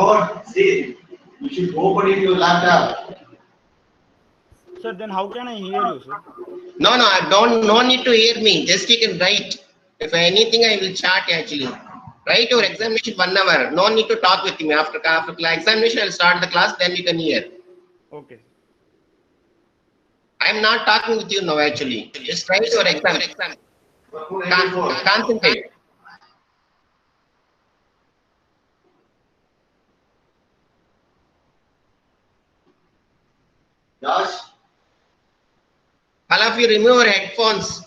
Don't see. You should open it your laptop. Sir, then how can I hear you, sir? No, no need to hear me. Just you can write. If anything, I will chat actually. Write your examination 1 hour. No need to talk with me. After examination, I will start the class. Then you can hear. Okay. I am not talking with you now actually. Just write your exam. Concentrate. Josh, All of you remove your headphones.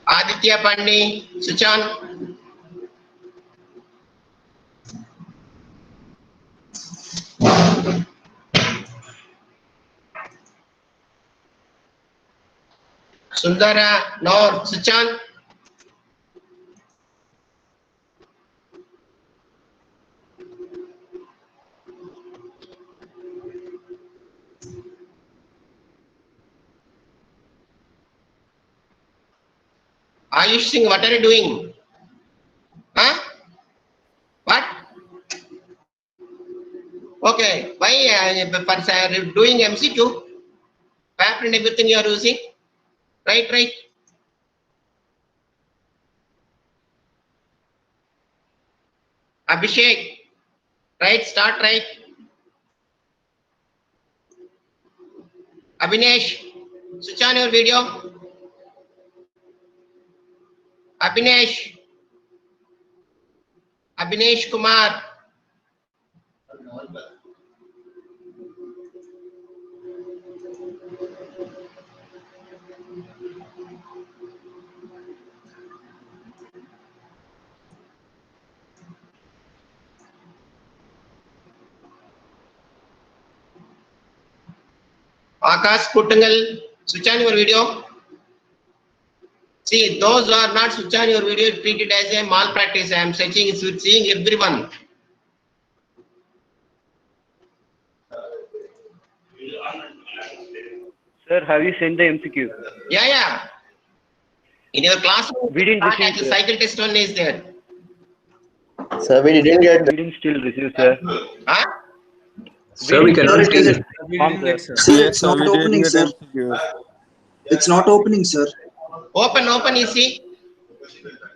Aditya Pandey, switch on. Sundara, no, switch on. Ayush Singh, what are you doing? Huh? What? Okay, why for doing MCQ? Paper and everything you are using? Right. Abhishek, start right. Abhinesh, switch on your video. Abhinesh Kumar. Akash Kuttangal, switch on your video. See, those who are not switch on your video, treat it as a malpractice. I am seeing everyone. Sir, have you sent the MCQ? Yeah. In your class, We didn't receive, the cycle test one is there. Sir, we didn't get We didn't still receive, sir. Huh? Sir, we cannot see it. Sir, it's not opening, sir. It's not opening, sir. Open, you see.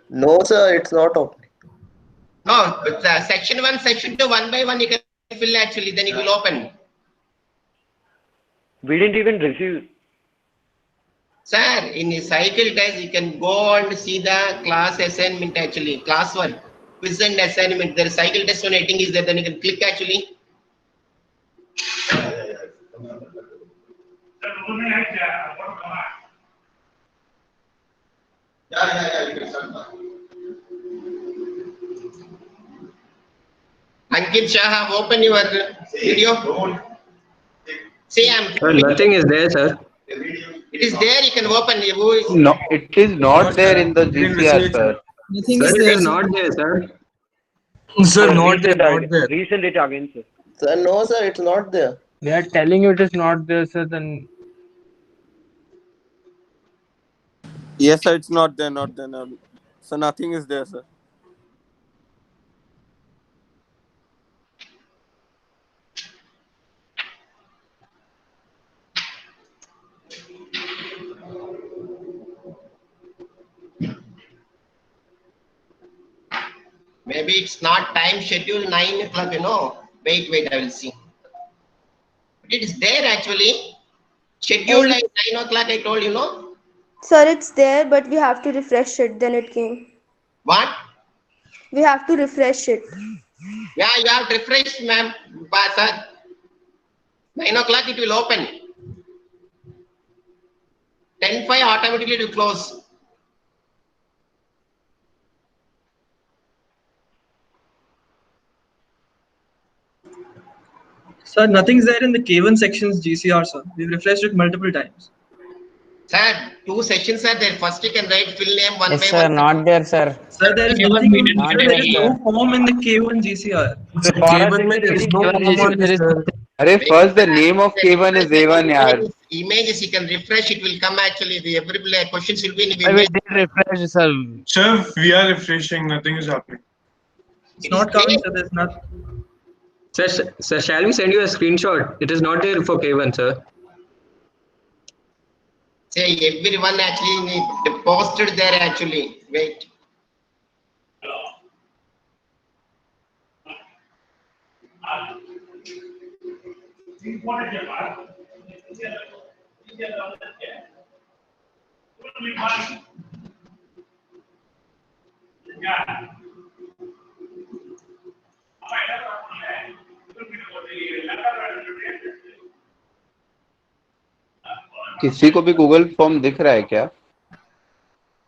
No, sir, it's not opening. No, but section 1, section 2, 1 by 1 you can fill actually, then it will open. We didn't even receive. Sir, in the cycle test, you can go and see the class assignment actually, class 1. Quiz and assignment, there is cycle test one heading is there, then you can click actually. Yeah, you can start now. Ankit Shah, open your video. Don't. See, I'm. Sir, nothing is there, sir. It is there, you can open. No, it is not there in the GCR, sir. Nothing Sir, is it there. is not there, sir. Sir, not there, Resend not there. Resend it again, sir. Sir, no, sir, it's not there. We are telling you it is not there, sir. Then Yes, sir, it's not there, no. So nothing is there, sir. Maybe it's not time schedule 9 o'clock, Wait, I will see. It is there actually. Schedule like 9 o'clock, I told you, no? Sir, it's there, but we have to refresh it. Then it came. What? We have to refresh it. Yeah, you have refreshed, ma'am. Sir. 9 o'clock it will open. 10:05 automatically it will close. Sir, nothing's there in the K1 sections GCR, sir. We've refreshed it multiple times. Sir, 2 sections are there. First you can write full name one Yes, by sir, one. not there, sir. Sir, there is nothing. Sir, there is no form in the K1 GCR. K1 में there is no common, sir. Arey, first the name of K1 is A1 yaar. Images you can refresh, it will come actually. The every questions will be in the I image. did refresh, sir. Sir, we are refreshing. Nothing is happening. It's not coming, sir. There's not. Sir, shall we send you a screenshot? It is not there for K1, sir. Say everyone actually posted there actually. Wait. किसी को भी Google form दिख रहा है क्या?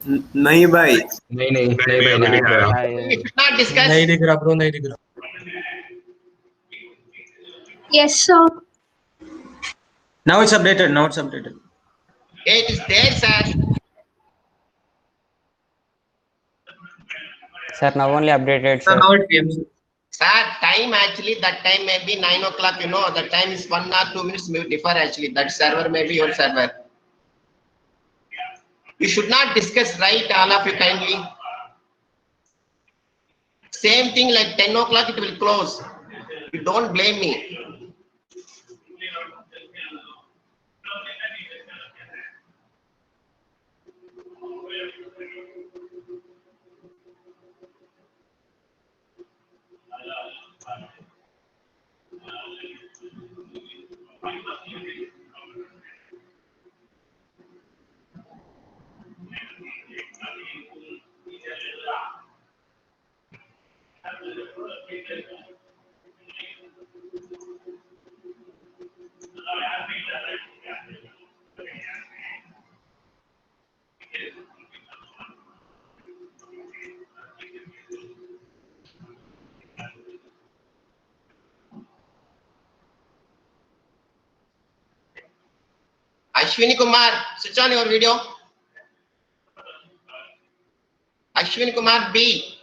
नहीं भाई. नहीं भाई नहीं दिख रहा। We should not discuss. नहीं दिख रहा bro, नहीं दिख रहा. Yes, sir. Now it's updated. Now it's updated. It is there, sir. Sir, now only updated, Sir, sir. now it came. Sir, time actually that time may be 9 o'clock. You know, the time is 1 or 2 minutes may differ actually. That server may be your server. You should not discuss, right? All of you kindly. Same thing like 10 o'clock it will close. You don't blame me. Ashwini Kumar, switch on your video. Ashwini Kumar B.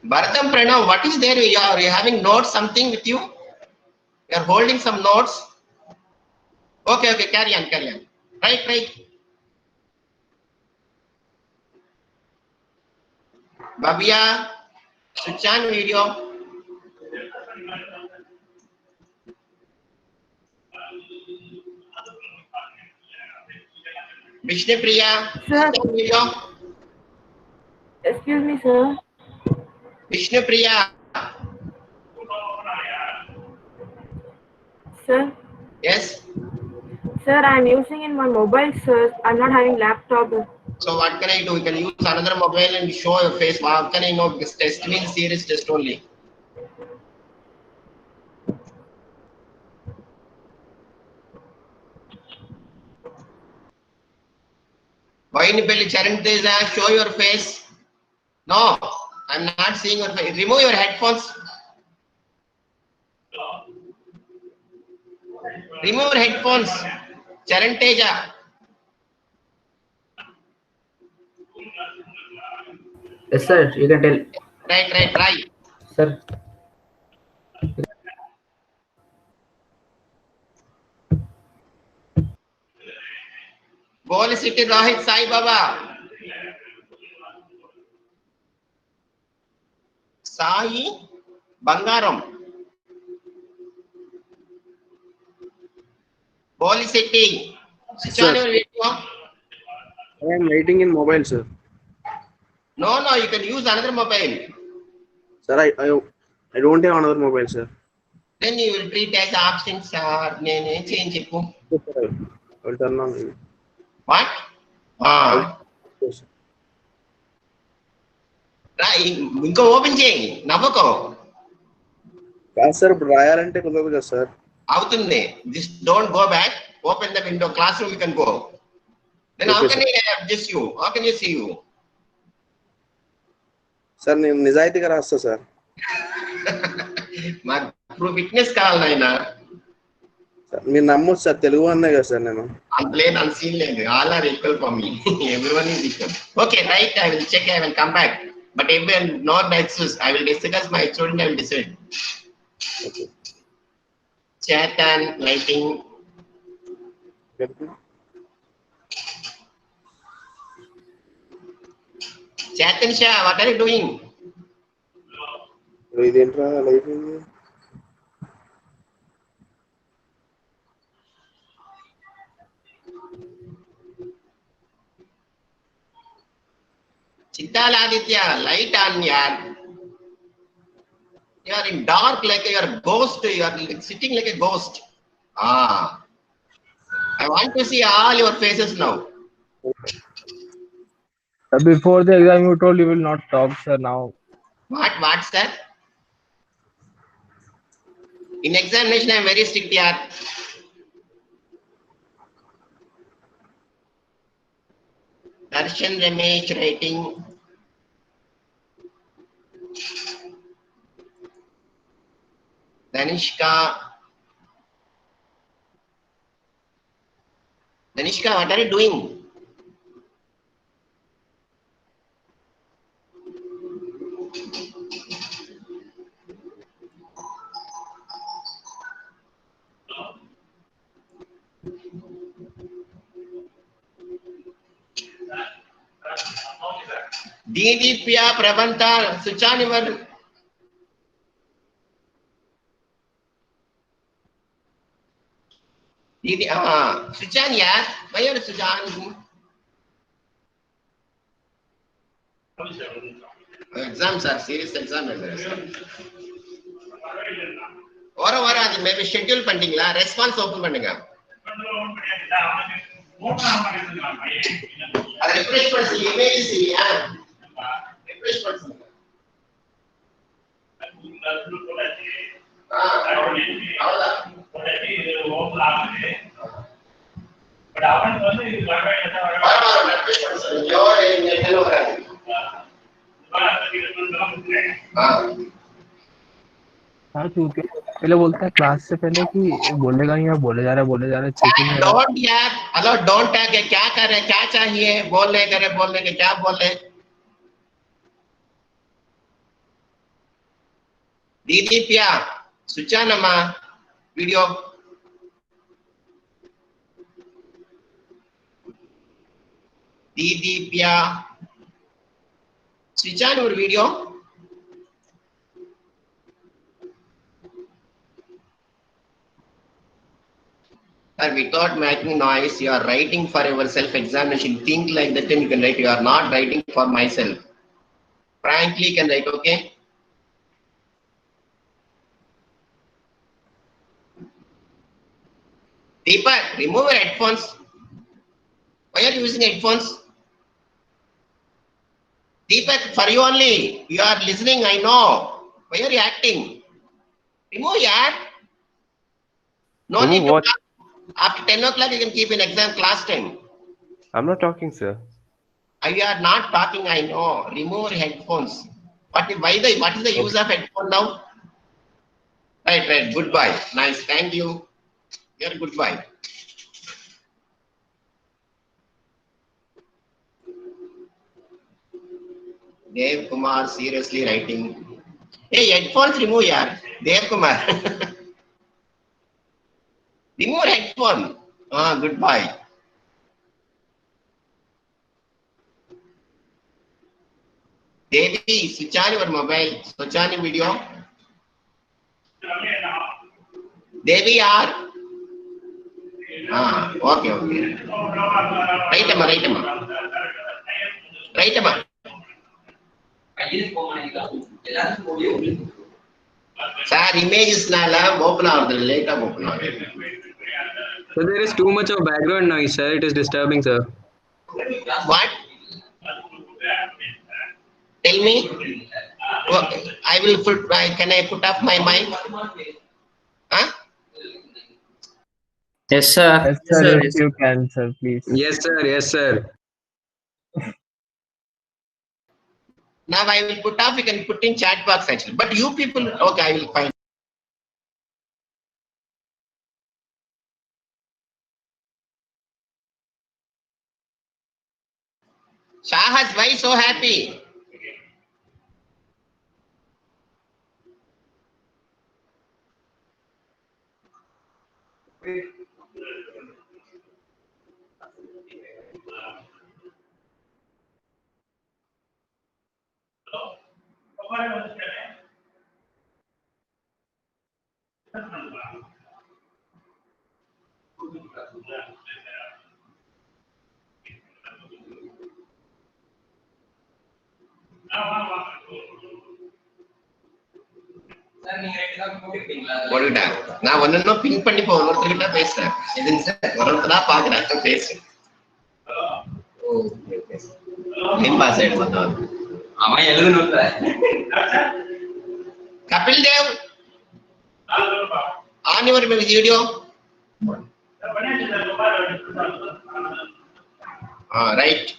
Bharatam Pranav, what is there? You are having notes, something with you? You are holding some notes? Okay, carry on. Right. Bhavya, switch on video. Vishnu Priya, switch on video. Excuse me, sir. Vishnu Priya. Sir. Yes. Sir, I'm using in my mobile, sir. I'm not having laptop. So what can I do? You can use another mobile and show your face. How can I know this test means serious test only? Vainipelli Charanteja, show your face. No, I'm not seeing your face. Remove your headphones. Remove your headphones. Charanteja. Yes, sir. You can tell. Right, try. Sir. Goal City Rohit Sai Baba. Sai Bangaram. Policetti. Switch on your video. I am writing in mobile, sir. No, you can use another mobile. Sir, I don't have another mobile, sir. Then you will treat as absent, sir. Change it. Yes, sir. I will turn on. What? Yes, sir. Inko open చేయి నవ్వకో కాదు sir ఇప్పుడు రాయాలంటే కుదరదు కదా sir అవుతుంది just don't go back open the window classroom you can go then how can I adjust you how can you see you sir నేను నిజాయితీగా రాస్తా సార్ మా ప్రూఫ్ ఫిట్నెస్ కావాలి నాయనా మీరు నమ్మొచ్చు సార్ తెలుగు అన్నే కదా సార్ నేను అంతలేదు అంత సీన్ లేదు all are equal for me everyone is equal okay right I will check I will come back but everyone not excuse I will discuss my student I will decide okay Chetan lighting Chetan Shah what are you doing ఇదేంట్రా life ఇది Chittal Aditya, light on yaar. You are in dark like you are a ghost. You are sitting like a ghost. I want to see all your faces now. Before the exam, you told you will not talk, sir. Now. What, sir? In examination, I am very strict, yaar. Darshan Ramesh writing. Danishka, what are you doing? Didipya Prabanta Suchanivar. Suchan, yeah. Why are Suchan? Exams are serious exams. Or maybe schedule pending la response open pendinga. Refresh person image see refresh person. हाँ चूतिया पहले बोलता है class से पहले कि बोलेगा या बोले जा रहा है चेकिंग डोंट यार हेलो डोंट टैग क्या कर रहे क्या चाहिए बोलने के क्या बोल रहे दीदीप्या सुचानम्मा वीडियो दीदीप्या सुचान और video without making noise, you are writing for your self-examination. Think like that, then you can write. You are not writing for myself. Frankly, you can write, okay? Deepak, remove your headphones. Why are you using headphones? Deepak, for you only. You are listening, I know. Why are you acting? Remove your. No need to. After 10 o'clock, you can keep in exam class time. I'm not talking, sir. You are not talking, I know. Remove your headphones. What is the use of headphone now? Right. Goodbye. Nice. Thank you. You're goodbye. Dev Kumar seriously writing. Hey, headphones remove, yaar. Dev Kumar. Remove headphone. Goodbye. Devi, switch on your mobile. Switch on your video. Devi, yaar. Okay. Right, Amma. Right, Amma. Sir, images open out later open out. So there is too much of background noise, sir. It is disturbing, sir. What? Tell me. I will put. Can I put off my mic? Huh? Yes, sir. Yes, sir, if you can, sir, please. Yes, sir. Yes, sir. Now I will put off. You can put in chat box actually. But you people, okay, I will find. Shahaz, why so happy? போடுடா நான் ஒன்னொன்னு ping பண்ணி போ ஒருத்தர்கிட்ட பேசுறேன் எதுங்க sir ஒருத்தரா பாக்குறேன் பேசு டைம் பாஸ் ஆயிடுச்சு அவன் எழுதணும் Kapil Dev on your video right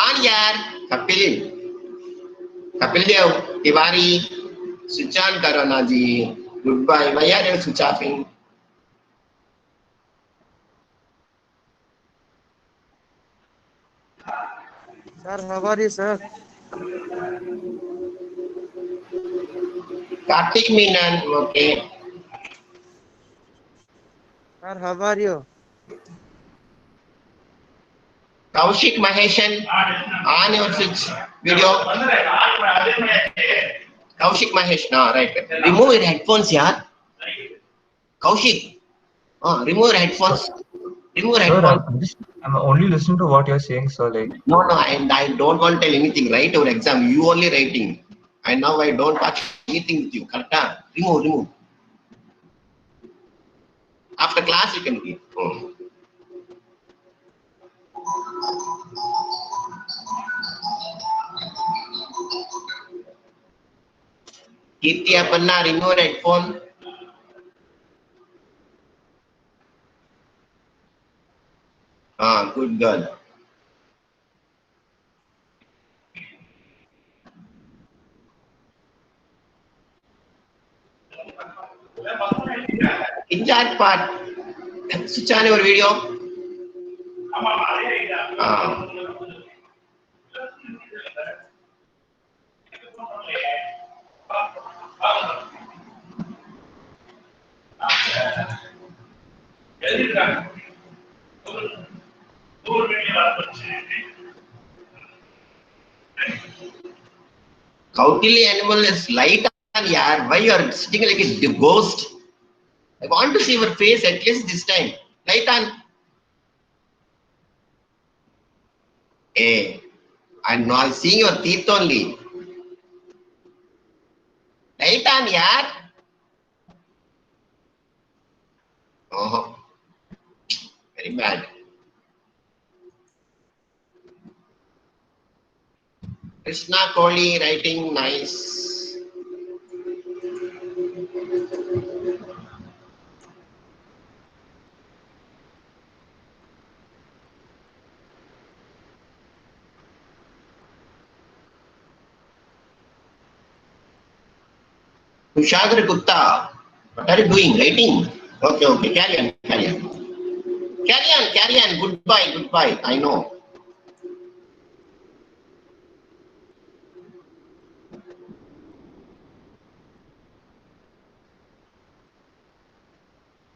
on yaar Kapil Dev Tiwari switch on karo na ji goodbye why are you switch offing Sir, how are you, sir? Kartik Menon okay Sir, how are you? Kaushik Maheshan on your switch video Kaushik Mahesh no right remove your headphones yaar Kaushik remove your headphones I'm only listening to what you're saying, sir. Like no and I don't want to tell anything right over exam you only writing and now I don't touch anything with you correct remove after class you can read Kirti Aparna remove your headphone good girl in chat part switch on your video Kautilya animal is light on yaar why you are sitting like a ghost I want to see your face at least this time light on I'm not seeing your teeth only light on yaar very bad Krishna Kohli writing nice Kushagar Gupta what are you doing writing okay carry on goodbye I know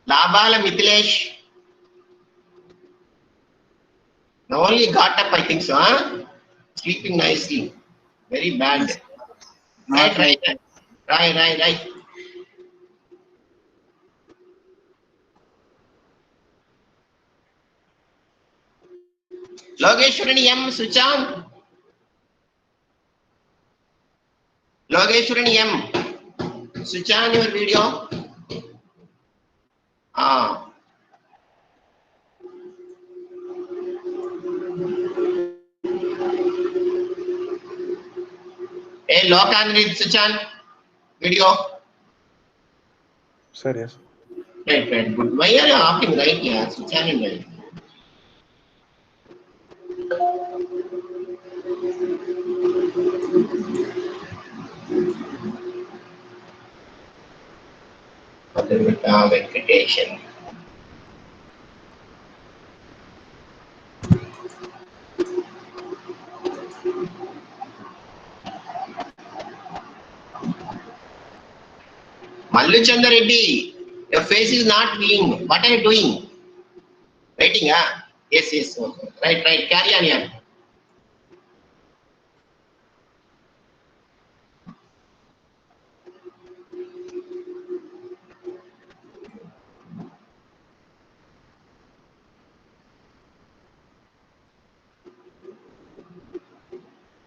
Labala Mithilesh Now only got up, I think so, huh? Sleeping nicely. Very bad. Right. Logeshwarani M. Suchan. Logeshwarani M. Switch on your video. Hey, lock and read switch on video. Sir, yes. Right. Good. Why are you asking right here? Switch on and right. Vegetation. Malluchandra Reddy, your face is not being. What are you doing? Writing, huh? Yes. Okay. Right. Carry on here.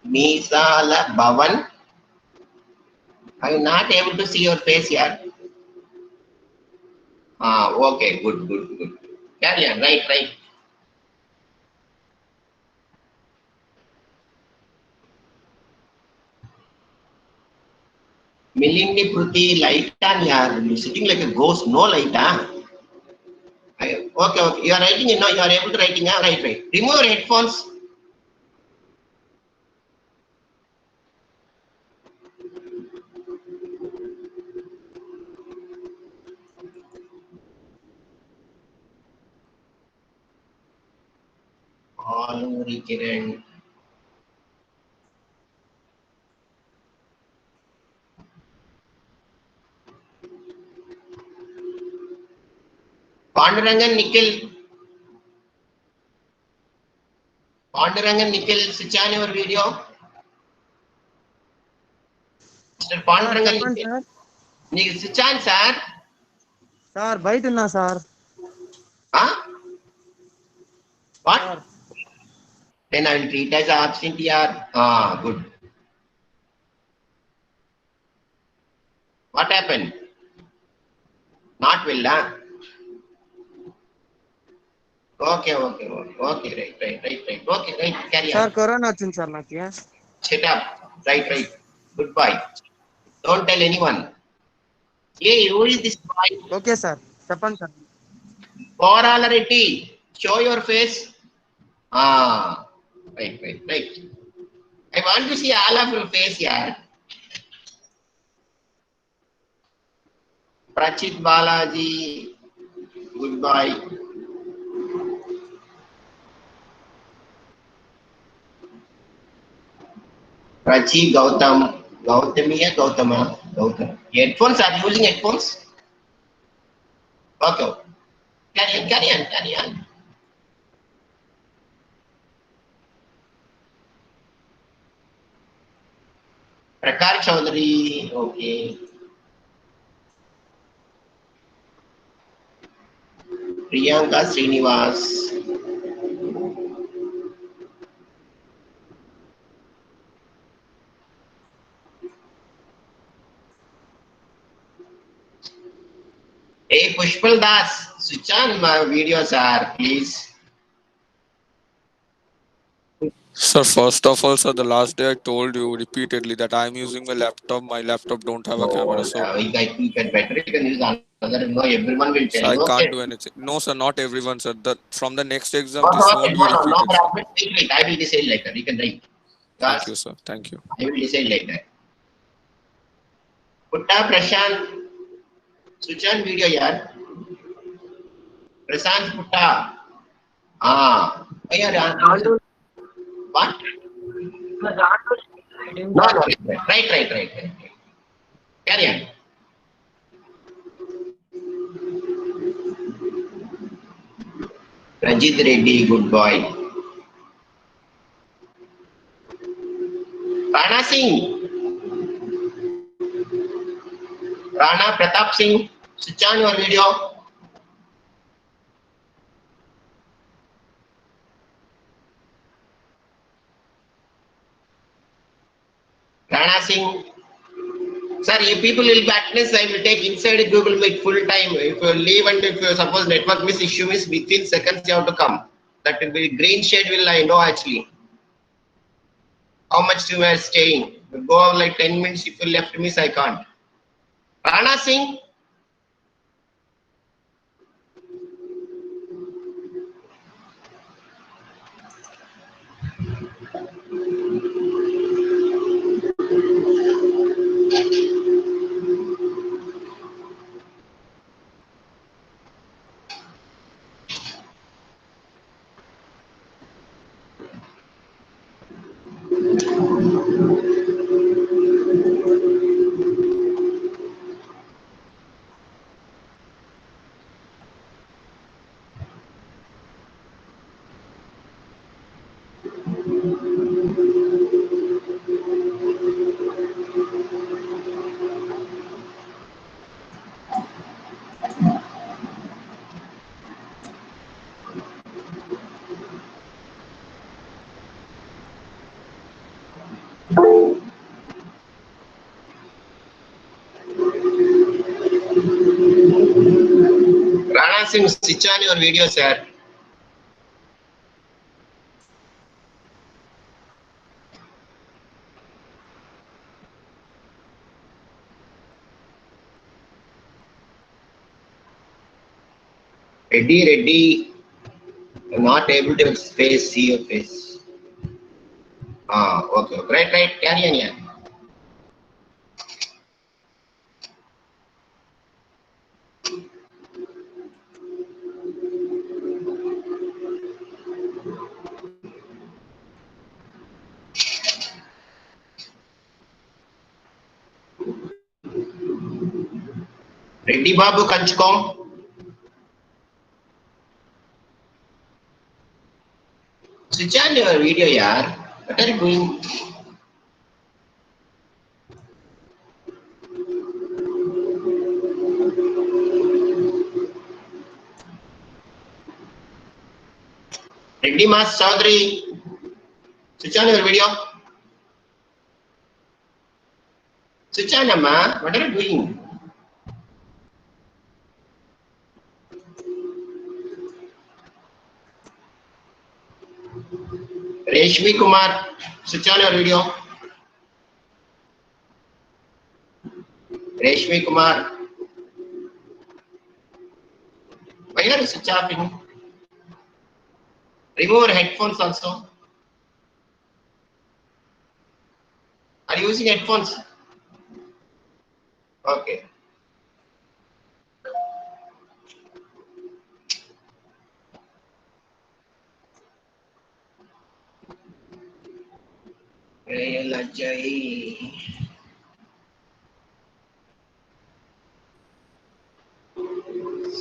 Misala Bhavan. I am not able to see your face here. Okay, good. Carry on, right. Milindi Pruti, light on here. You're sitting like a ghost, no light, huh? Okay. You are writing, you are able to writing, huh? Right. Remove your headphones. Aluri Kiran. Pandurangan Nikhil, switch on your video. Mr. Pandurangan Nikhil, switch on, sir. Sir, bite na, sir. Huh? What? Then I will treat as absent here. Good. What happened? Not well, huh? Okay, right. Okay, right, carry on. Sir, corona వచ్చింది sir నాకు. Shut up. Right. Goodbye. Don't tell anyone. Hey, who is this boy? Okay, sir. చెప్పండి sir. Korala Reddy, show your face. Right. I want to see all of your face here. Prachit Balaji, goodbye. Prachi Gautam, Gautama. Headphones, are you using headphones? Okay. Carry on. Prakar Chaudhary, okay. Priyanka Srinivas. Hey, Pushpal Das, switch on my video, sir, please. Sir, first of all, sir, the last day I told you repeatedly that I'm using my laptop. My laptop don't have a camera, so You can better. You can use another. No, everyone will tell I you. can't do anything. No, sir, not everyone, sir. From the next exam, No, this won't be repeated. No problem. I will decide later. You can write. Thank you, sir. Thank you. I will decide like that. Putta Prashant, switch on video, yaar. Prashant Putta. Why are you? What? No. Right. Carry on. Rajit Reddy, good boy. Singh. Rana Pratap Singh, switch on your video. Rana Singh. Sir, you people will be attendance. I will take inside Google Meet full time. If you leave and if you suppose network miss issue miss within seconds you have to come. That will be green shade will I know actually. How much you are staying? Go like 10 minutes if you left miss I can't. Rana Singh. Rana Singh, switch on your video, sir. Reddy, not able to see your face. Okay, right, carry on here. Reddy Babu Kanchkom. Switch on your video, yaar. What are you doing? Reddy Mas Chaudhary. Switch on your video. Switch on, Amma. What are you doing? Reshmi Kumar, switch on your video. Reshmi Kumar. Why are you switch offing? Remove your headphones also. Are you using headphones? Okay.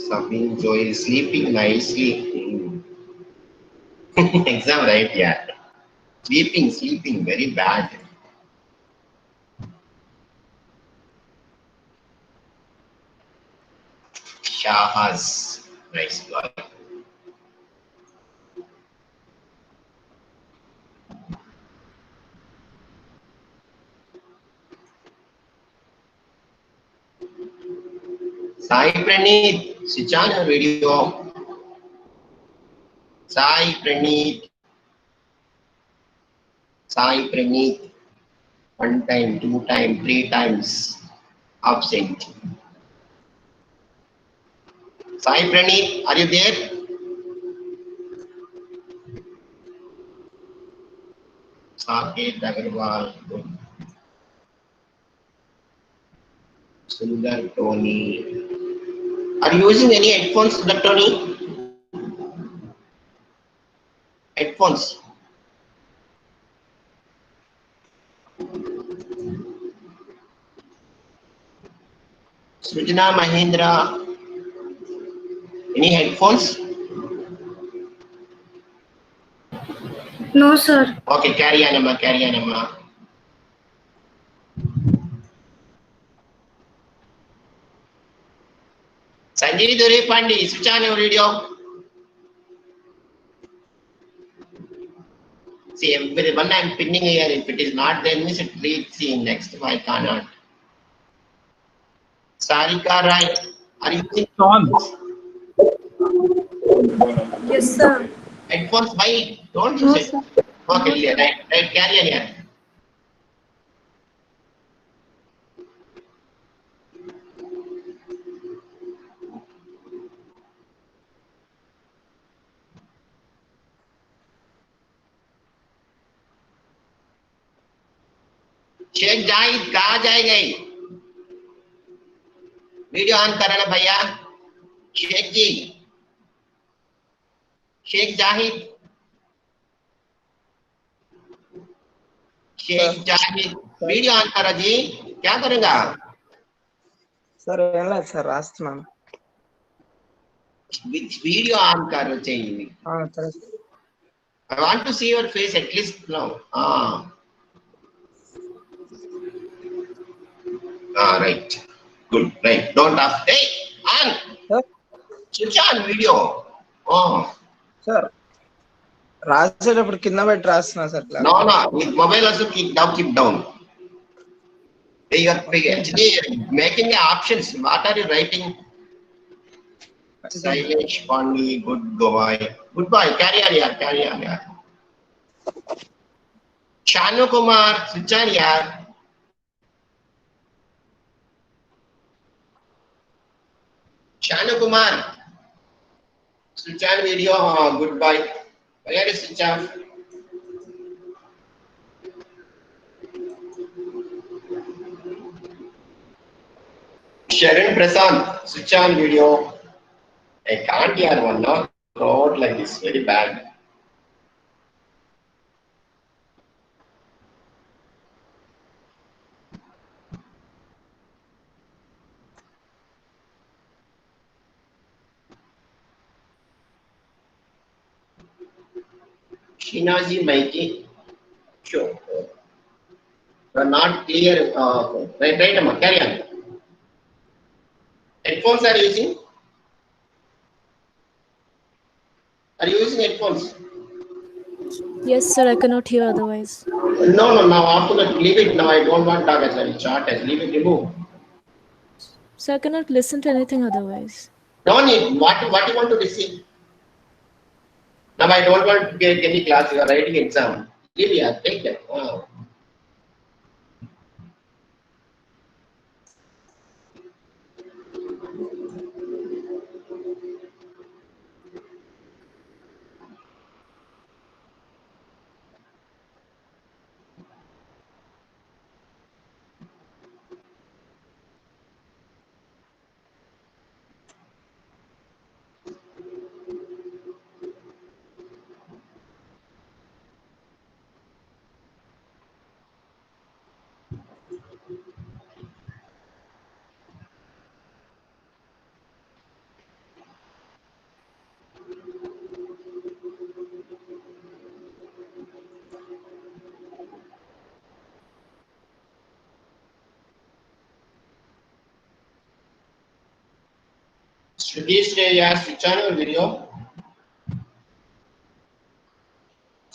Sabine Joy is sleeping nicely. Exam right, yeah. Sleeping very bad. Shahaz, nice boy. Sai Praneeth, switch on your video. Sai Praneeth. Sai Praneeth. 1 time, 2 time, 3 times absent. Sai Praneeth, are you there? Saket Agarwal. Sundar Tony. Are you using any headphones, Sundar Tony? Headphones. Sujana Mahindra. Any headphones? No, sir. Okay, carry on, Amma. Sanjeev Dure Pandi, switch on your video. See, everyone I'm pinning here, if it is not there, means it reads see next. Why cannot? Sarika, right? Are you using headphones? Yes, sir. Headphones, why? Don't No, use it. sir. Okay, right, carry on here. Sheikh Zahid कहाँ जाएंगे? Video on करना भैया। शेख जी, Sheikh Zahid, Sheikh Zahid video on करो जी। क्या करेगा? Sir ఏం లేదు sir రాస్తున్నాను. वीडियो ऑन करो चाहिए. సరే. I want to see your face at least now. Right. Good. Right. Don't ask. Hey, on. Switch on video. Sir రాసేటప్పుడు కింద పెట్టి రాస్తున్నా sir. No. With mobile also keep down. You are actually making the options. What are you writing? Silence, Pandi, goodbye. Carry on. Shanu Kumar, switch on yaar. Shanu Kumar, switch on video. Goodbye. Where is switch off? Sharon Prasad, switch on video. I can't hear one now. Throat like this, very bad. Shinaji Maiki, sure. You are not clear. Right, Amma, carry on. Headphones are using? Are you using headphones? Yes, sir. I cannot hear otherwise. No. Now after that, leave it. Now I don't want to talk as well. Chat as leave it. Remove. So I cannot listen to anything otherwise. No need. What you want to receive? Now I don't want to get any class. You are writing exam. Leave here. Take that. Shruti Shreya, switch on your video.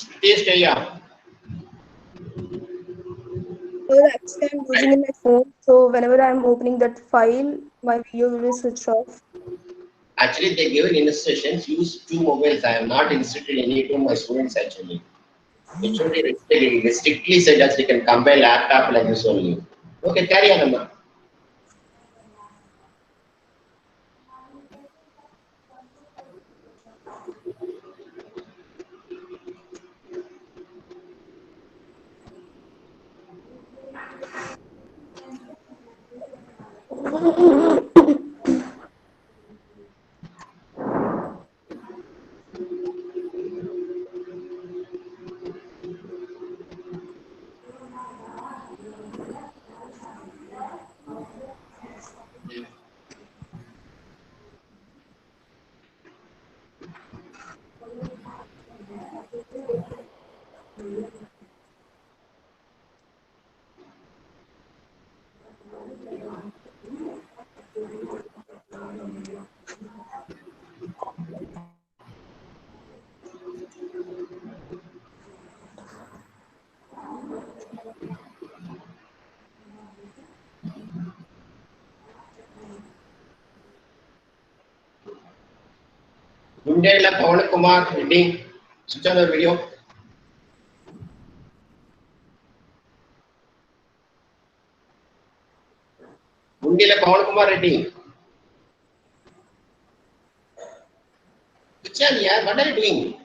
Shruti Shreya. Actually, I'm using in my phone, so whenever I'm opening that file, my video will be switched off. Actually, they given instructions. Use 2 mobiles. I have not instructed any to my students actually. It should be strictly said that they can compare laptop like this only. Okay, carry on, Amma. Gundela Pawan Kumar Reddy. Switch on the video. Gundela Pawan Kumar Reddy. Switch on, yeah. What are you doing?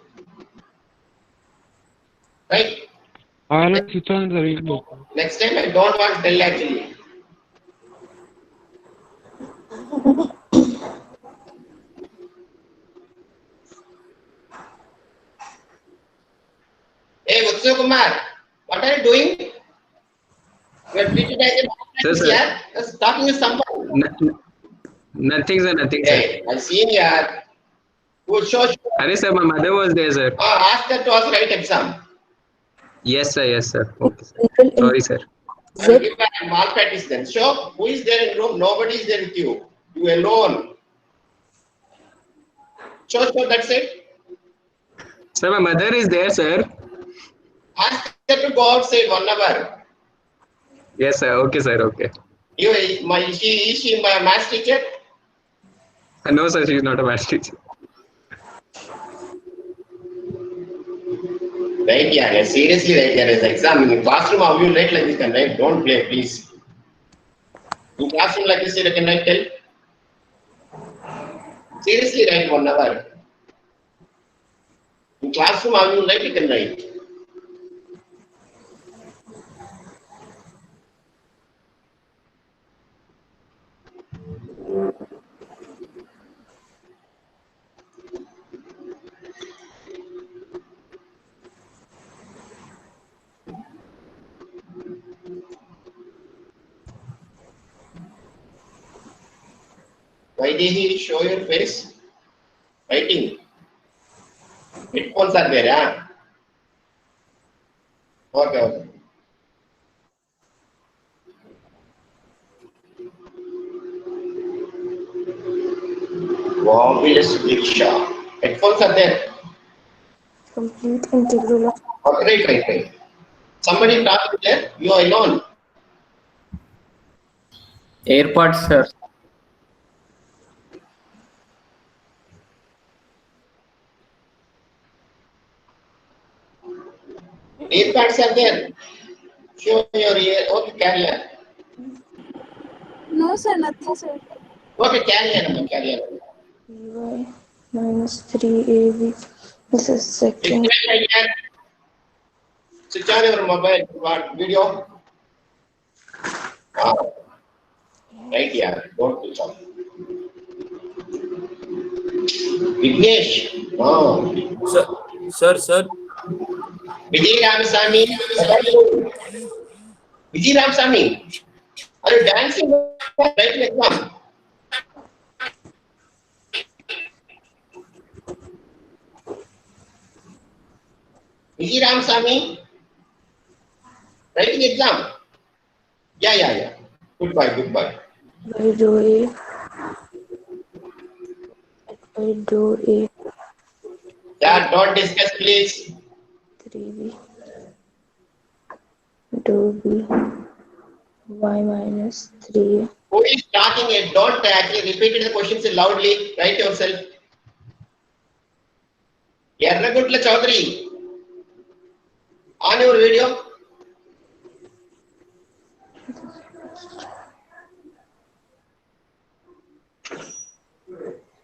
Right. switch on the video. Next time I don't want to tell actually. Hey, Utsav Kumar, what are you doing? You are treated as Sir, a sir. yeah? Just talking with someone. Nothing, sir. Nothing, sir. Hey, I seen here. Good show. Arey, sir, my mother was there, sir. Ask her to ask right exam. Yes, sir. Yes, sir. Okay, sir. Sorry, sir. And give her a malpractice then. Show who is there in room? Nobody is there with you. You alone. Show, that's it. Sir, my mother is there, sir. Ask her to go outside 1 hour. Yes, sir. Okay, sir. Okay. Is she my math teacher? No, sir. She is not a math teacher. Right, yeah, seriously, right, there is exam. In classroom, how you write like this can write? Don't play, please. In classroom like this, you can write, tell. Seriously, write 1 hour. In classroom, how you write, you can write. Why did he show your face? Writing. Headphones are there, huh? Okay, okay. Fabulous rickshaw. Headphones are there. Complete integral of Okay, right. Somebody talk there. You are alone. AirPods, sir. Earpads are there. Show your ear. Okay, carry on. No, sir, nothing, sir. Okay, carry on. Ey minus 3ab. This is second. Switch on your mobile video. Right here. Don't switch on. Vignesh. Sir. Vijay Ramasamy. Vijay Ramasamy. Are you dancing? Right, exam. Vijay Ramasamy. Writing exam. Yeah. Goodbye. By do a. Yeah, don't discuss, please. 3b. Do b. Y minus 3. Who is talking it? Don't actually repeat the questions loudly. Write yourself. Yerragutla Chaudhary. On your video.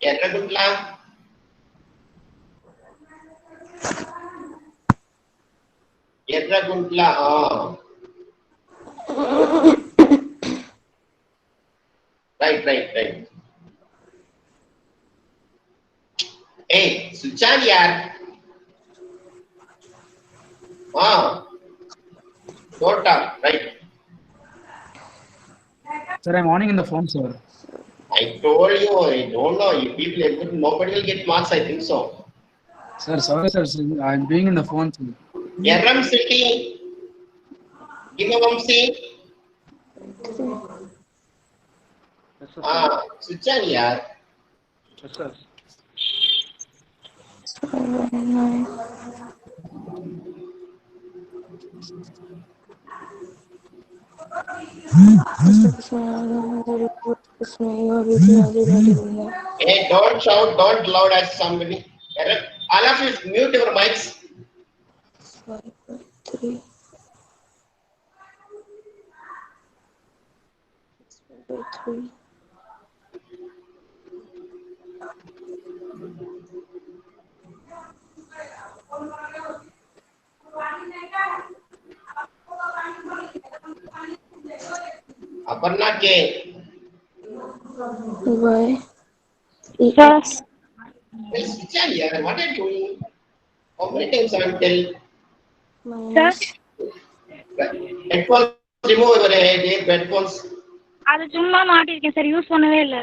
Yerragutla. Yerragutla. Right. Hey, switch on, yaar. Don't talk, right? Sir, I'm owning in the phone, sir. I told you, I don't know. You people, nobody will get marks, I think so. Sir, sorry, sir. I'm doing in the phone, sir. Yerram City. Gimavamsi. Switch on, yaar. Yes, sir. 9. Hey, don't shout, don't loud as somebody. All of you mute your mics. 5/3. 6/3. Aparna K. Why? Yes. Well, switch on here. What are you doing? How many times I will tell? Minus. Headphones remove your headphones. அது சும்மா மாட்டிருக்கேன் sir use பண்ணவே இல்ல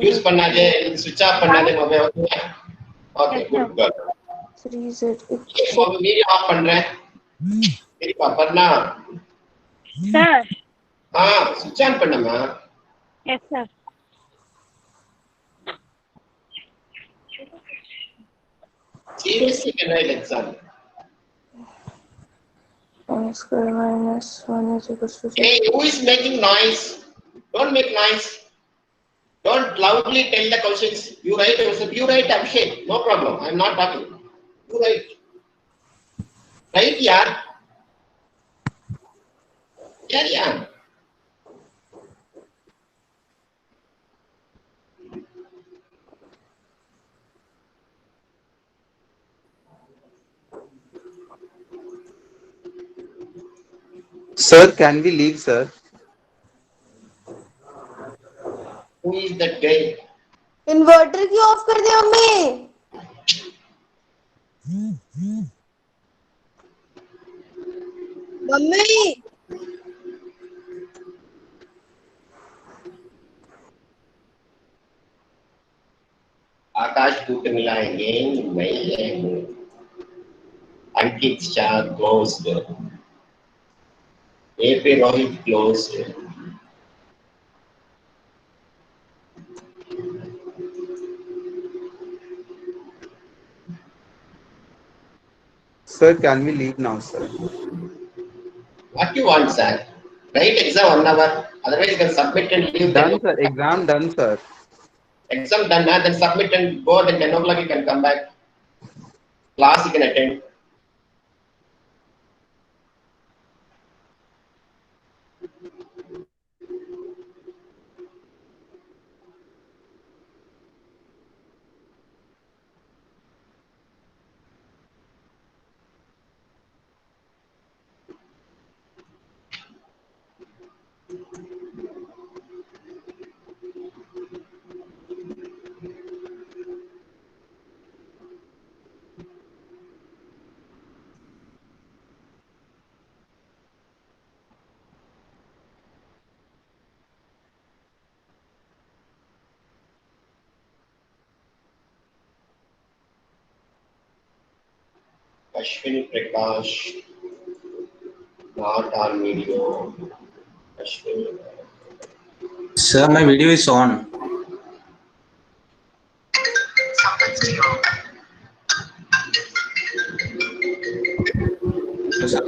Use பண்ணாதே, switch off பண்ணாதே mobile. Okay, good, good. 3Z. Video off பண்றேன். சரிப்பா, Aparna. Sir switch on பண்ணுமா. Yes sir Seriously, can write exam. X square minus 1 is equals to 0. Hey, who is making noise? Don't make noise. Don't loudly tell the questions. You write yourself. You write, Abhishek. No problem. I'm not talking. You write. Right, yaar. Yeah. Sir, can we leave, sir? Who is that guy? Inverter क्यों off कर दिया mummy? Mummy आकाश दूत मिलाएंगे नहीं है Ankit Shah closed AP Rohit closed Sir, can we leave now, sir? What you want, sir? Write exam 1 hour. Otherwise, you can submit and leave. Done, sir. Exam done, sir. Exam done, then submit and go. Then 10 o'clock you can come back. Class you can attend. Ashwini Prakash, not on video. Ashwini. Sir, my video is on. Yes, sir.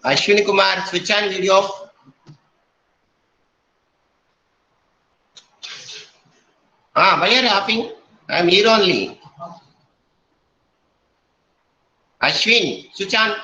Ashwini Kumar, switch on video. Why are you laughing? I'm here only. Ashwin, switch on.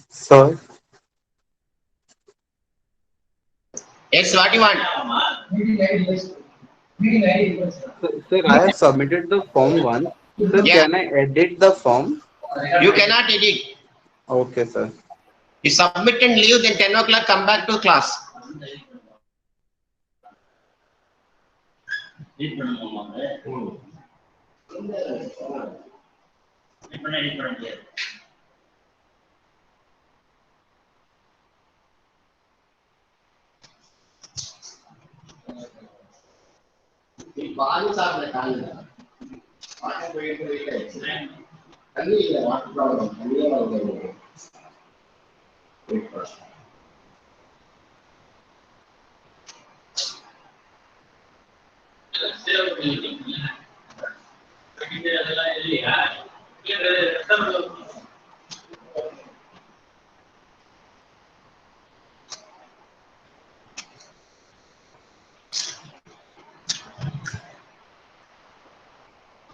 Sir, Yes, what you want? sir, I have submitted the form once. Sir, Yeah. can I edit the form? You cannot edit. Okay, sir. You submit and leave, then 10 o'clock come back to class. பால் சாப்பிட காலையில water போயிட்டு தண்ணி இல்லை water problem தண்ணியே வந்து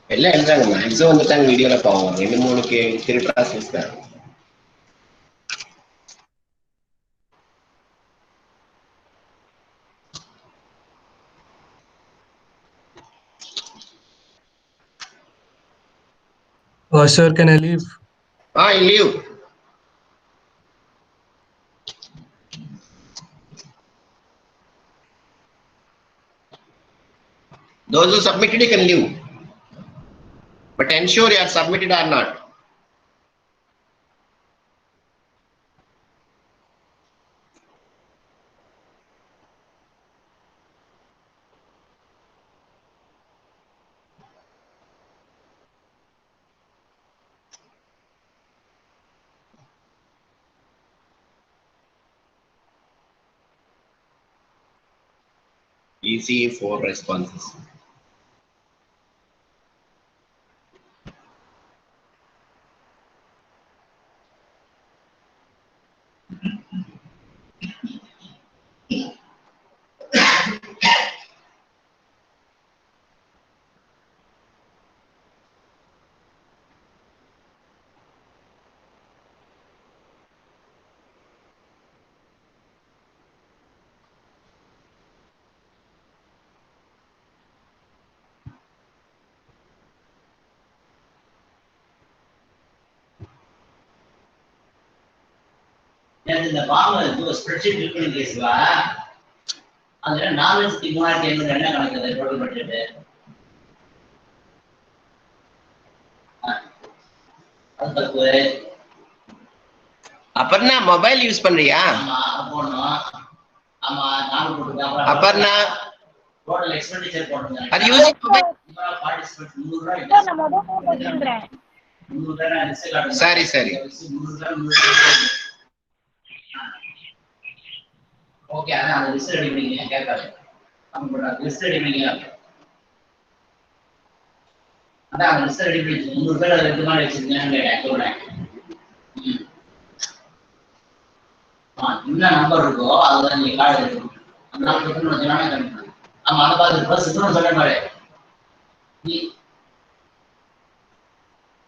எல்லாம் எழுதாங்க maximum வந்துட்டாங்க வீடியோல பாவம் 2-3 ப்ராசஸ் தான். Sir, can I leave? You leave. Those who submitted, you can leave. But ensure you have submitted or not. Easy 4 responses. இந்த பாம்பு ஸ்ப்ரெட்ஷீட் இருக்குன்னு கேசுவா அதுல 4,3500 என்ன கணக்கு டோட்டல் பட்ஜெட் அது தப்பு. அபர்ணா மொபைல் யூஸ் பண்றியா? ஆமா போடணும். ஆமா 4 போட்டுருக்கேன். அபர்ணா டோட்டல் எக்ஸ்பெண்டிச்சர் போட்டுருங்க. அது யூசிங் மொபைல். பார்ட்டிசிபேட் 300 ரூபாய். சார் நான் மொபைல் வச்சிருக்கேன். 300 ரூபாய் லிஸ்ட் காட்டுங்க. சரி சரி. 300 ரூபாய். ஓகே அதான் அந்த லிஸ்ட் ரெடி பண்ணிங்க கேட்காது. நம்ம லிஸ்ட் ரெடி பண்ணிங்க. அதான் அந்த லிஸ்ட் ரெடி பண்ணி 300 பேர் அது ரெண்டு மாதிரி வச்சிருக்கேன்னு கேட்டேன். என்ன நம்பர் இருக்கோ அதுதான் நீங்க கார்டு எடுக்கணும். அந்த நம்பர் எடுக்கணும்னு வச்சுனாலே கண்டிப்பா. ஆமா அதை பார்த்து பஸ் இன்னொன்று சொல்ல மாதிரி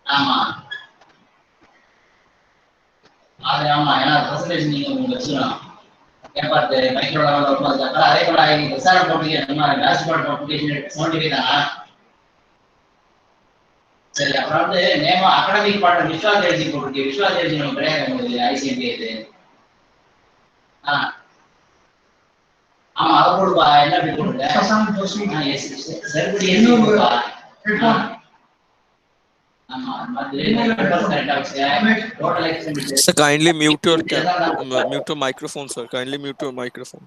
ஆமா அது ஆமா ஏன்னா பர்சன்டேஜ் நீங்க உங்களுக்கு வச்சுக்கலாம். கேட்பாத்து மைக்ரோ லெவலில் ரொம்ப அதுக்கப்புறம் அதே போல நீங்க விசாரணை போட்டீங்க நம்ம டேஷ்போர்ட் அப்ளிகேஷன் 75 தான். சரி அப்புறம் வந்து நேம் அகாடமிக் பார்ட் விஷுவல் தேர்ச்சி போட்டுருக்கு. விஷுவல் தேர்ச்சி நம்ம கிடையாது உங்களுக்கு ஐசிஎம்பி இது. ஆமா அதை போடுப்பா. என்ன அப்படி போடுங்க. சரிபடி போடுப்பா. ஆமா total expenditure. Sir, kindly mute your microphone, sir. Kindly mute your microphone.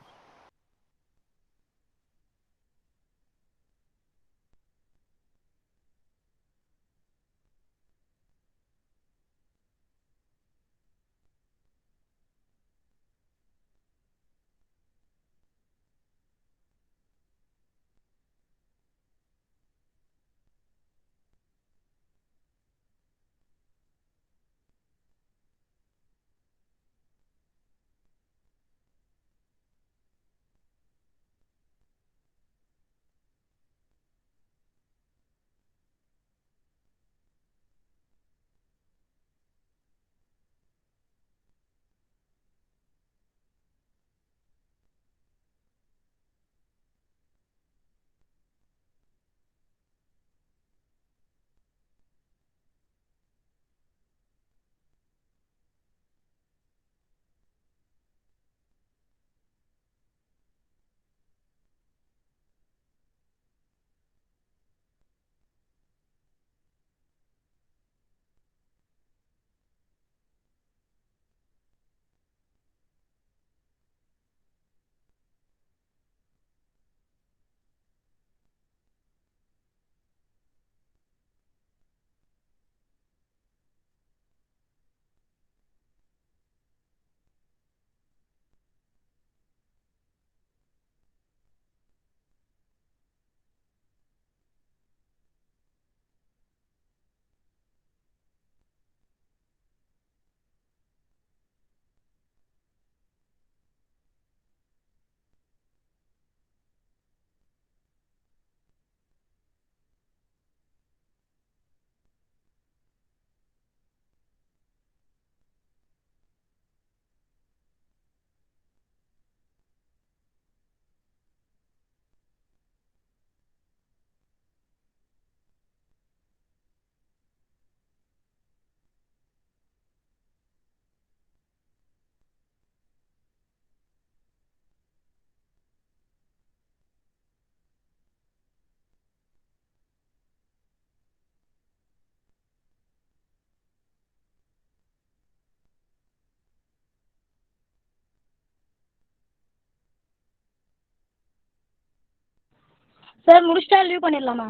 Sir முடிச்சிட்டா லீவ் பண்ணிடலாமா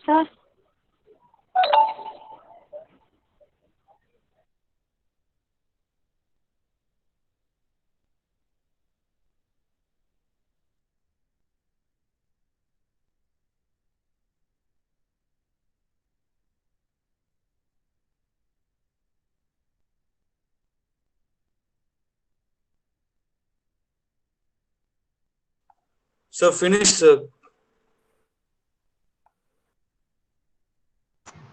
sir? Sir, finish, sir.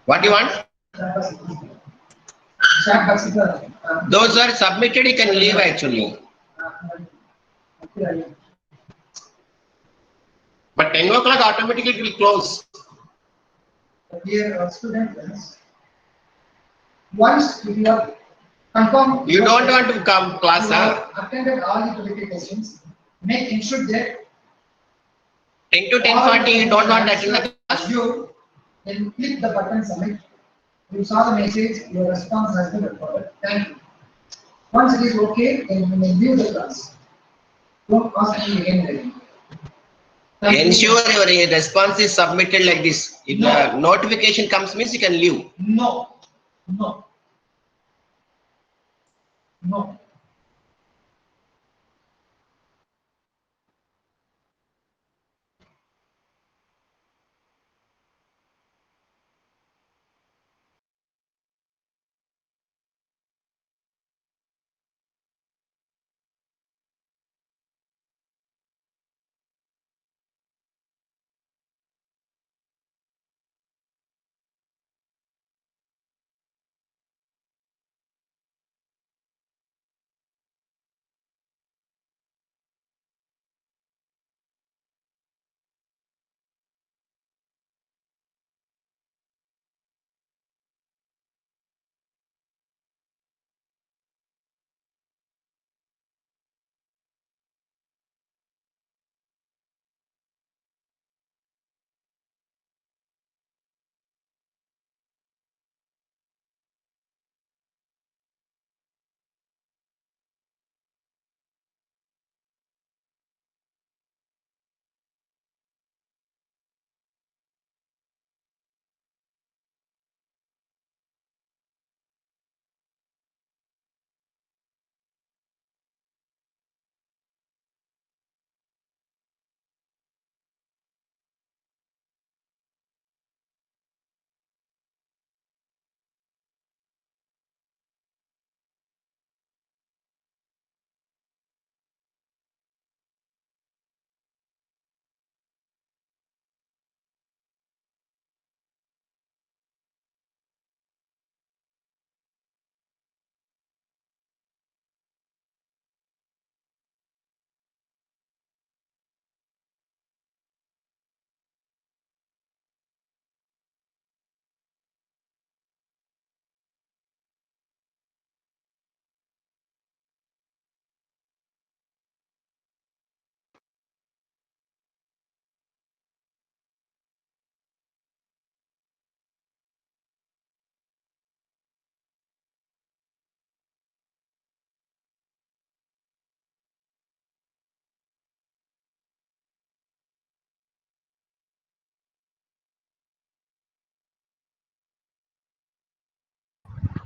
What do you want? Those are submitted, you can leave actually. But 10 o'clock automatically it will close. Dear students, once we have Confirm. You don't want to come class, huh? Attended all the qualifications. Make ensure that 10 to 10:40, you don't want to attend the class? you then click the button submit. You saw the message, your response has been recorded. Thank you. Once it is okay, then you may leave the class. Don't ask me again. Ensure your response is submitted like this. If the notification comes, means you can leave. No. No. No.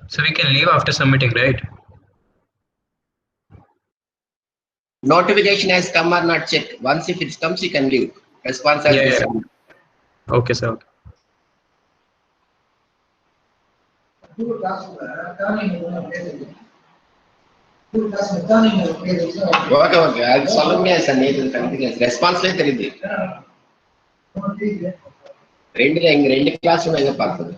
So we can leave after submitting, right? Notification has come or not check. Once if it comes, you can leave. Response has been submitted. Okay, sir. Okay, okay. I'll solve me as a native continuous. Response le தெரியுது. ரெண்டு class எங்க பார்த்தது?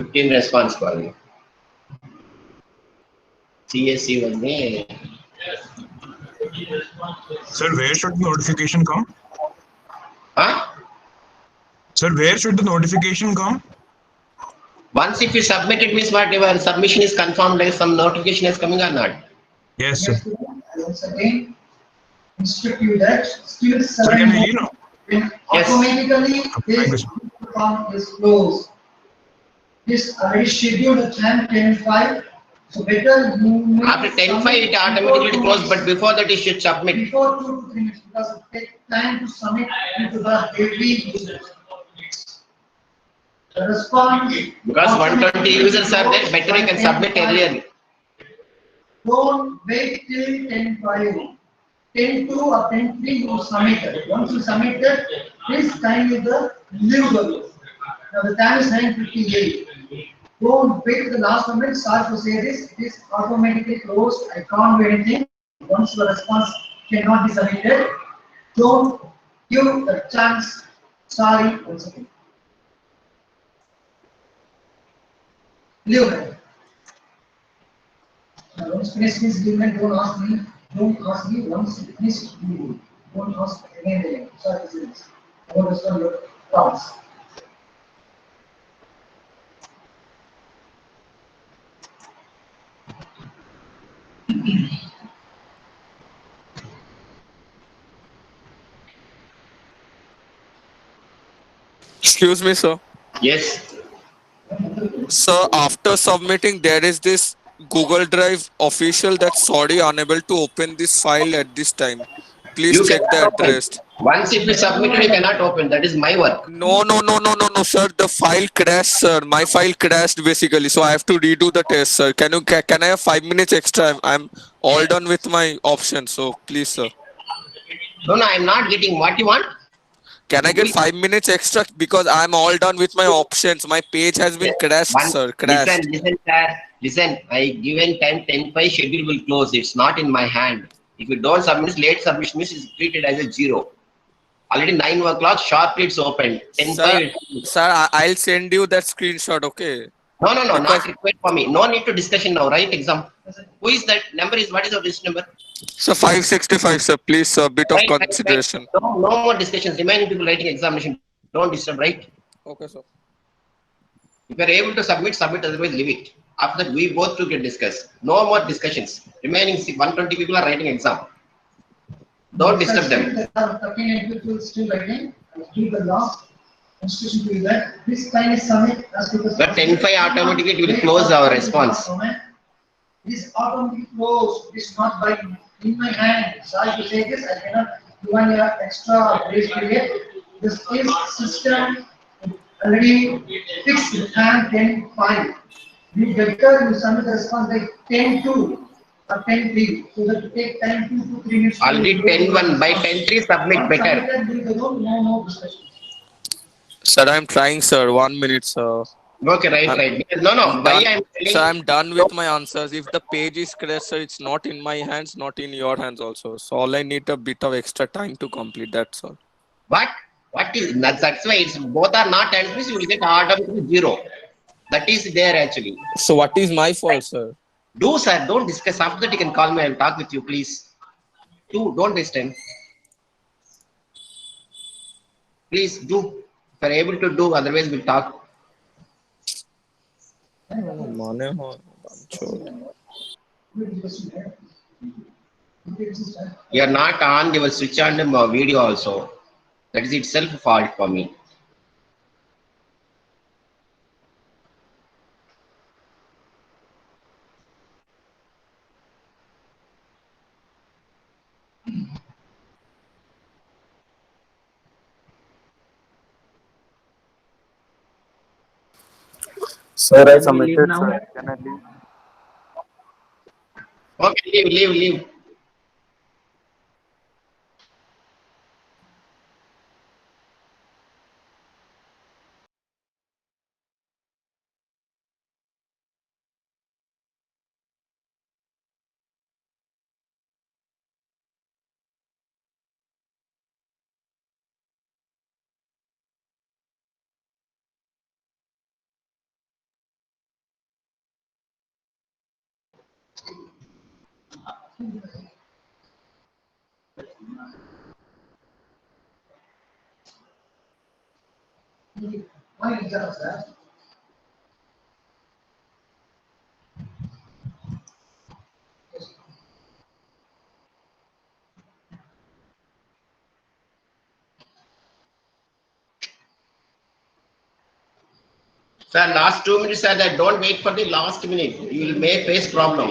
15 response பாருங்க. CSC வந்து Sir, where should the notification come? Huh? Sir, where should the notification come? Once if you submit it means what your submission is confirmed, like some notification is coming or not? Yes, sir. Once again, instruct you that students Sir, can I leave now? automatically this form is closed. This already scheduled at 10:05. So better you after 10:05 it automatically closed, but before that you should submit. Before 2 to 3 minutes because it takes time to submit into the every user. The response Because 120 users are there, better you can submit earlier. Don't wait till 10:05. 10:02 or 10:03 you submit it. Once you submit it, please kindly leave the group. Now the time is 9:58. Don't wait till the last moment. Sorry to say this, it is automatically closed. I can't do anything. Once the response cannot be submitted, don't give a chance. Sorry, once again. Leave it. Now, once finish this agreement, don't ask me. Don't ask me. Once you finish, you do. Don't ask again. Sorry to say this. I won't respond your thoughts. Excuse me, sir. Yes. Sir, after submitting, there is this Google Drive official that sorry unable to open this file at this time. Please You check the cannot open. address. Once it is submitted, you cannot open. That is my work. No, sir. The file crashed, sir. My file crashed basically, so I have to redo the test, sir. Can I have 5 minutes extra? I'm all done with my options, so please, sir. No, I'm not getting what you want. Can I get 5 minutes extra because I'm all done with my options? My page has been crashed, sir. Crashed. Listen, sir. Listen, I given time 10:05 schedule will close. It's not in my hand. If you don't submit, late submission is treated as a zero. Already 9 o'clock, sharply it's open. 10:05. Sir, I'll send you that screenshot, okay? No, Because not required for me. No need to discussion now, right? Exam. Who is that number? What is your list number? so 565, sir. Please, sir, bit of Right. consideration. No more discussions. Remaining people writing examination. Don't disturb, right? Okay, sir. If you are able to submit, submit. Otherwise, leave it. After that, we both two can discuss. No more discussions. Remaining 120 people are writing exam. Don't disturb them. 38 people still writing. Do the last instruction to that. This time is submit as to the. But 10:05 automatically it will close our response. This automatically close. It's not by in my hand. Sorry to say this, I cannot do any extra grace period. This is system already fixed and 10:05. We better you submit the response by 10:02 or 10:03. So that to take time 2 to 3 minutes. Already 10:01 by 10:03 submit better. No discussion. Sir, I'm trying, sir. 1 minute, sir. Okay, right. Because, no. Why I'm telling? Sir, I'm done with my answers. If the page is crashed, sir, it's not in my hands, not in your hands also. So all I need a bit of extra time to complete. That's all. What is that's why it's both are not answers. You will get automatically zero. That is there actually. So what is my fault, sir? Do sir, don't discuss. After that, you can call me. I'll talk with you, please. Don't waste time. Please do. If you're able to do, otherwise we'll talk. You're not on. You will switch on the video also. That is itself a fault for me. Sir, I submitted, sir. Can I leave? Okay, leave. Why is that, sir? Sir, last 2 minutes are that. Don't wait for the last minute. You will may face problem.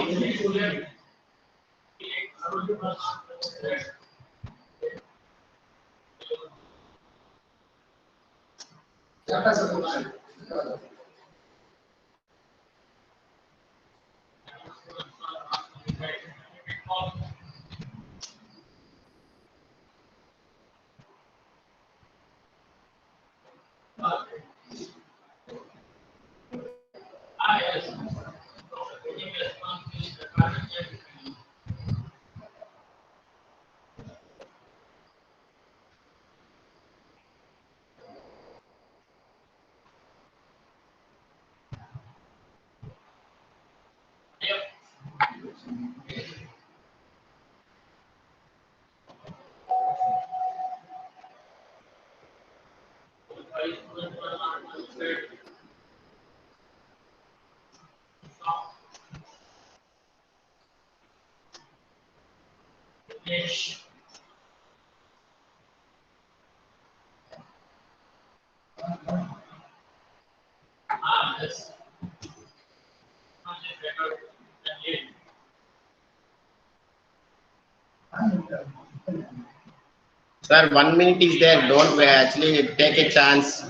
Sir, 1 minute is there. Don't actually take a chance.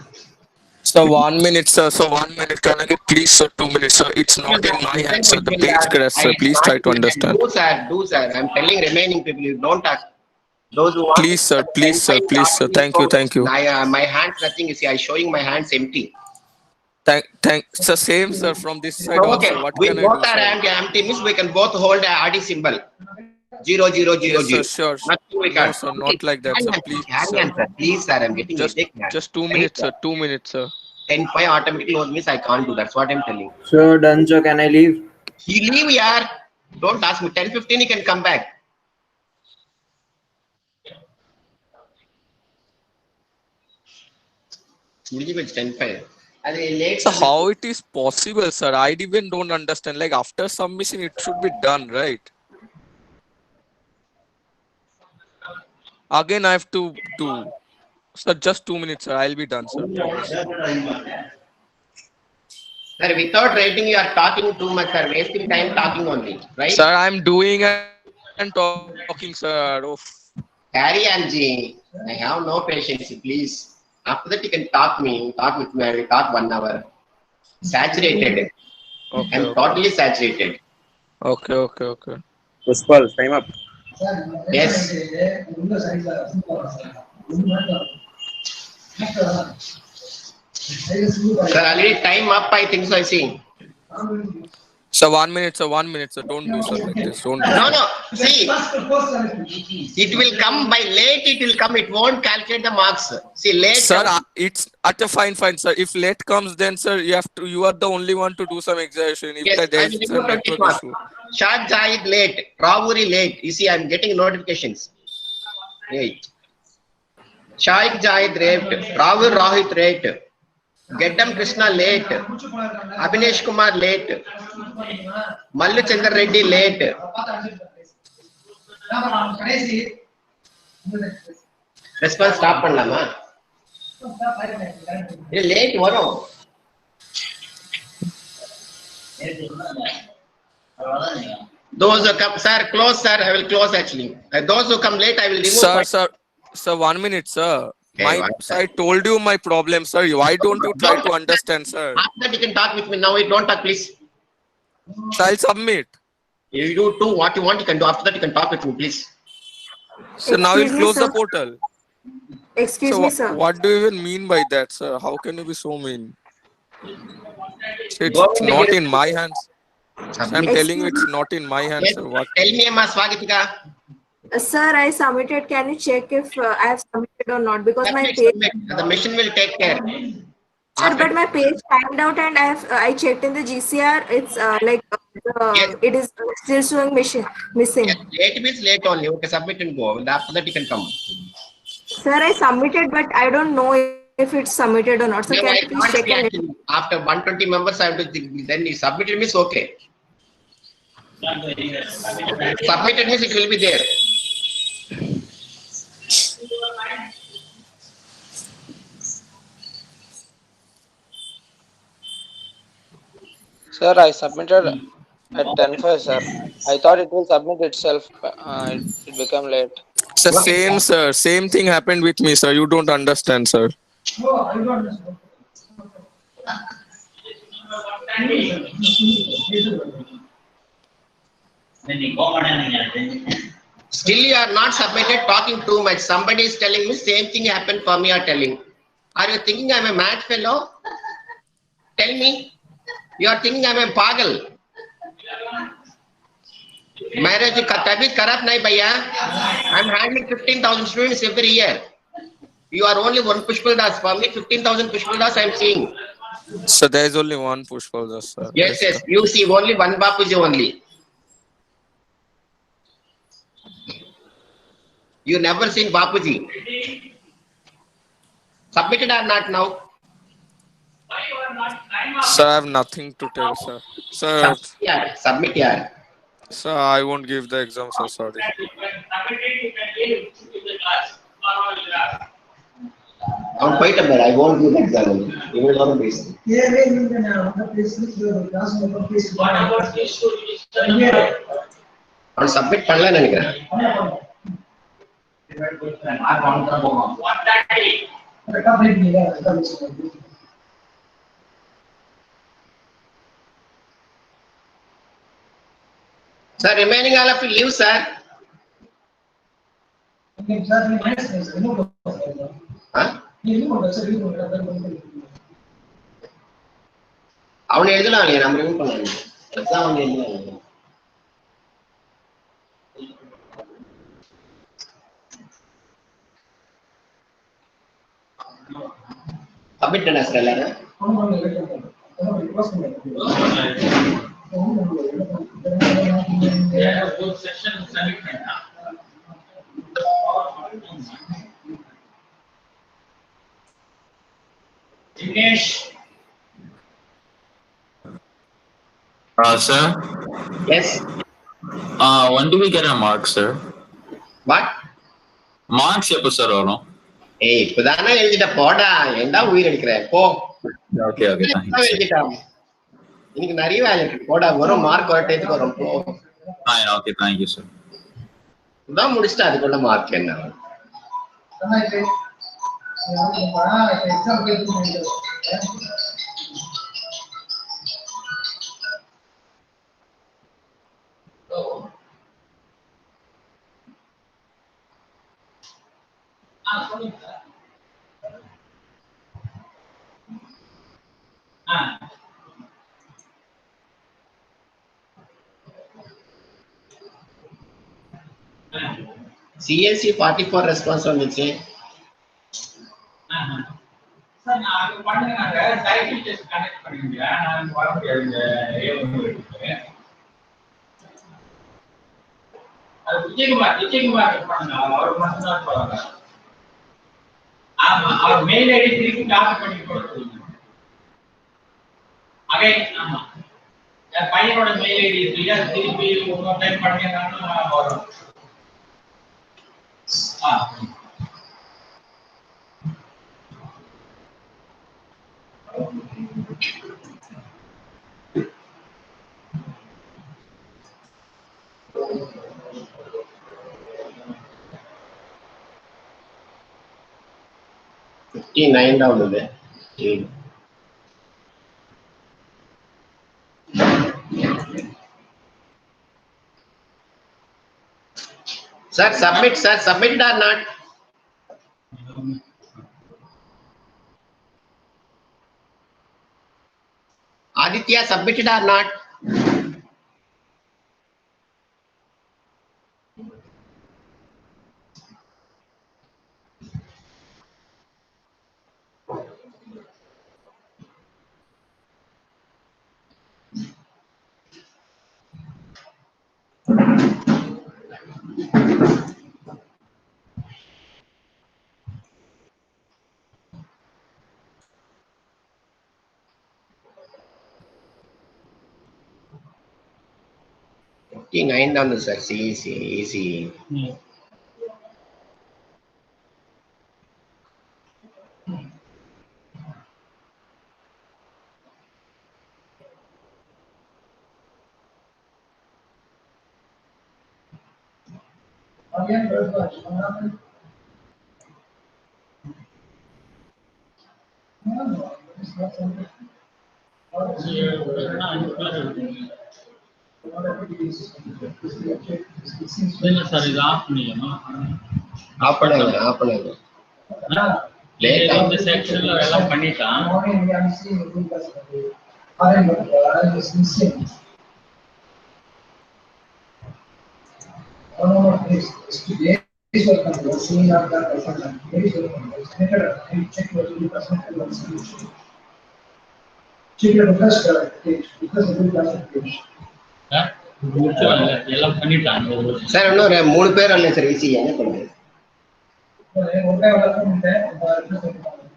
So 1 minute, sir. So 1 minute. Can I get please, sir? 2 minutes, sir. It's not in my hands, sir. The page crashed, sir. Please try to understand. Do, sir. Do, sir. I'm telling remaining people, you don't ask. Those who want Please, sir. Please, sir. Please, sir. Thank you. Thank you. My hands, nothing. You see, I'm showing my hands empty. Sir, same, sir. From this side Okay. also. What We can I both do, are sir? empty. Means we can both hold a RD symbol. 0, 0, 0, Yes, 0. sir. Sure. Nothing we No, can. sir. Not like that, sir. Please, Carry on, sir. sir. Please, sir. I'm getting Just 2 minutes, sir. 2 minutes, sir. 10-5 automatically means I can't do. That's what I'm telling. So done, sir. Can I leave? You leave, yaar. Don't ask me. 10-15, you can come back. Leave it 10-5. So how it is possible, sir? I even don't understand. Like after submission, it should be done, right? Again, I have to do. Sir, just 2 minutes, sir. I'll be done, sir. Promise. Sir, without writing, you are talking too much, sir. Wasting time talking only, right? Sir, I'm doing and talking, sir. Oh. Carry on, G. I have no patience, please. After that, you can talk with me. I will talk 1 hour. Saturated. Okay, I'm totally saturated. Okay. Pushpal, time up. Yes. Sir, already time up, I think so, I see. So 1 minute, sir. 1 minute, sir. Don't do, sir, like this. Don't do. No. See, it will come by late, it will come. It won't calculate the marks. See, late. Sir, it's at a fine, sir. If late comes, then, sir, you are the only one to do some exertion. If Yes, there I is will a remove 20 network marks. issue. Shah Jahid late. Ravuri late. You see, I'm getting notifications. Late. Shaikh Jahid late. Ravur Rahit late. Geddam Krishna late. Abhinesh Kumar late. Mallu Chandra Reddy late. Response stop பண்ணலாமா? இது late வரும். Those who come, sir, close, sir. I will close actually. Those who come late, I will remove. Sir, 1 minute, sir. Okay, I told you my problem, sir. Why don't you try to understand, sir? After that, you can talk with me. Now, don't talk, please. So I'll submit. You do what you want, you can do. After that, you can talk with me, please. So now you'll close the portal. Excuse me, sir. What do you even mean by that, sir? How can you be so mean? It's not in my hands. I'm telling you, it's not in my hands, Yes. sir. What? Tell me, Emma Swagatika. Sir, I submitted. Can you check if I have submitted or not? Because my page, Submit. The machine will take care. sir, but my page timed out, and I checked in the GCR. It's it is still showing missing. Yes, late means late only. Okay, submit and go. And after that, you can come. Sir, I submitted, but I don't know if it's submitted or not. So No, can I you please can't check see and actually. After 120 members, I have to then you submitted means okay. Submitted means it will be there. Sir, I submitted at 10:05, sir. I thought it will submit itself. It became late. It's the same, sir. Same thing happened with me, sir. You don't understand, sir. Still, you are not submitted, talking too much. Somebody is telling me same thing happened for me. Are telling. Are you thinking I'm a mad fellow? Tell me. You are thinking I'm a pagal. Marriage तभी खराब नहीं भैया. I'm handling 15,000 students every year. You are only one Pushpal Das. For me, 15,000 Pushpal Das I'm seeing. So there is only one Pushpal Das, sir. Yes. You see only one Bapuji only. You never seen Bapuji. Submitted or not now? Sir, I have nothing to tell, sir. Sir, Submit, yaar. Sir, I won't give the exam, sir. Sorry. அவன் போயிட்ட பாரு, I won't give the exam. இவங்க தான் பேசு. அவன் submit பண்ணலன்னு நினைக்கிறேன். Sir, remaining all of you leave, sir. அவனை எழுதலாம் இல்லையா, நம்ம ரிமூவ் பண்ணலாம். எக்ஸாம் அவனை எழுதலாம். சப்மிட் பண்ண சார் எல்லாரும். Dinesh. Sir? Yes. When do we get our marks, sir? What? Marks எப்போ சார் வரும்? ஏய், இப்பதானே எழுதிட்ட போடா, ஏண்டா உயிர் எடுக்கிற போ. Okay okay. எழுதிட்டா. இன்னைக்கு நிறைய வேலை இருக்கு. போடா, வரும் மார்க் ஒரு டைத்துக்கு வரும் போ. Okay, thank you sir. இதான் முடிச்சிட்டா, அதுக்குள்ள மார்க் என்ன? CSC 44 ரெஸ்பான்ஸ் வந்துச்சு. சார் நான் அது பண்ணுங்க, சைக்கிள் டெஸ்ட் கனெக்ட் பண்ணுங்க. நான் வர முடியாது அது விஜயகுமார் பண்ணுங்க. அவர் மட்டும் தான் போறாங்க. ஆமா, அவர் மெயில் ஐடி திருப்பி காப்பி பண்ணி கொடுத்துருங்க. அகைன் ஆமா, என் பையனோட மெயில் ஐடி இருக்கு, அது திருப்பி ஒரு டைம் பண்ணீங்கன்னா வரும். $59 Sir, submit, sir. Submitted or not? Aditya, submitted or not? $59, sir. Easy. Sir இது ஆஃப் பண்ணிக்கமா? ஆஃப் பண்ணுங்க. இந்த செக்ஷன்ல எல்லாம் பண்ணிட்டான். எல்லாம் பண்ணிட்டான் சார். இன்னொரு 3 பேர் வரல சார். ஈஸி என்ன பண்ணுங்க?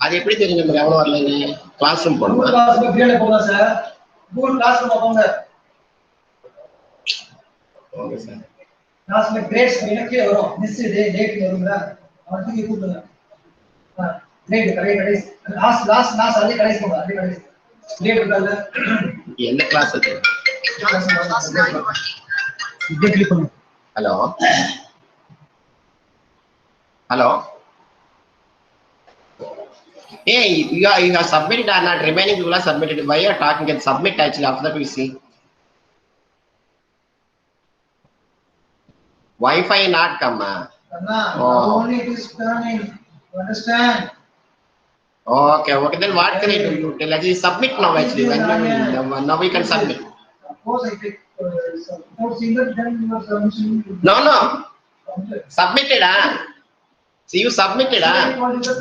அது எப்படி தெரியும் நம்ம எவ்வளவு வரலன்னு? கிளாஸ் ரூம் போகணுமா? Okay, sir. Last में grades எனக்கு வரும் மிஸ் டேட் வரும்ல அதுக்கு கூப்பிடுங்க டேட் கரெக்ட் லாஸ்ட் அதே கடைசி போங்க அதே கடைசி டேட் இருக்கல என்ன கிளாஸ் அது இது கிளிக் பண்ணு hello hello hey you have submitted or not remaining people are submitted why you are talking and submit actually after that we see Wi-Fi not come. Only it is turning. You understand? Okay. Then what can I do? You tell us. Submit now actually. Now we can submit. Of course, I click. Then you are submitting. No. Submitted, See, you submitted,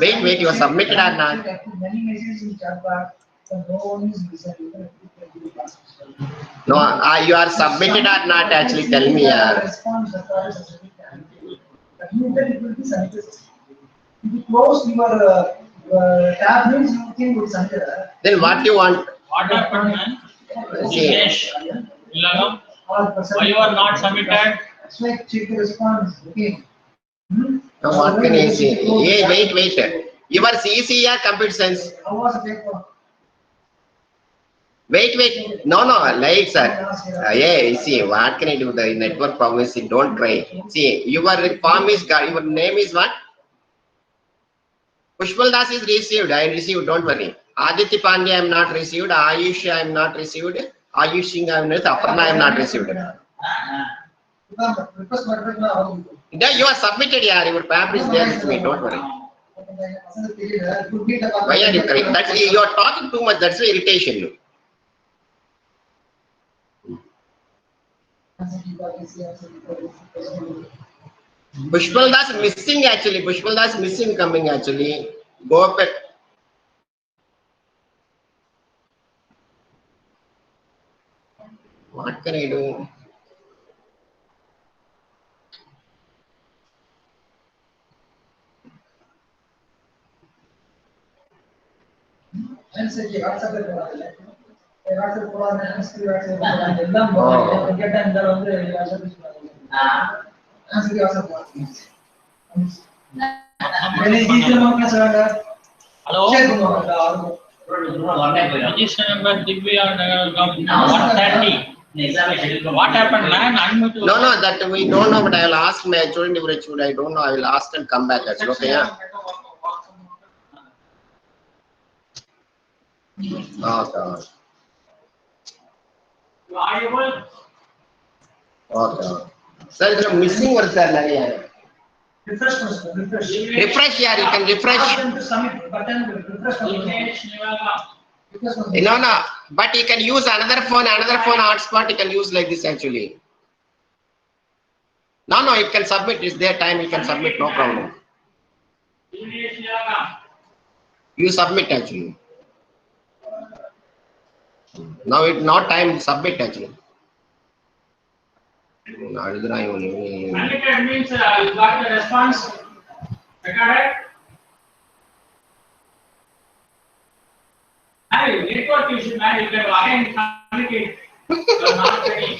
Wait. You are submitted or not? Many messages in chat box. No one is listening. No, you are submitted or not? Actually, tell me, If you close your tab means you think it's under. Then what you want? What happened, man? Dinesh, why you are not submitted? So check the response. Okay. Now what can I say? Hey, wait. You are CC or computer science? How was the paper? Wait. No, like sir. See, what can I do? The network problem is, don't cry. See, your form is, your name is what? Pushpal Das is received. I received, don't worry. Aditya Pandey, I am not received. Ayush, I am not received. Ayush Singh, I am not. Aparna, I am not received. You are submitted, your paper is there with me, don't worry. Why are you crying? You are talking too much, that's the irritation. Pushpal Das missing actually. Pushpal Das missing coming actually. Go up at. What can I do? Hello? Register number Divya 130. What happened, man? No, that we don't know, but I will ask my children. I don't know. I will ask and come back. Actually, okay, yeah. Okay. Okay. Sir, is there missing words there? Refresh. Refresh, yeah, you can refresh. Submit button. Refresh. No, but you can use another phone hotspot. You can use like this actually. No, it can submit. It's their time. You can submit, no problem. You submit actually. Now it's not time to submit actually. Unlimited means you got the response. Recorded. Network issue, man. You can again communicate. You are not ready.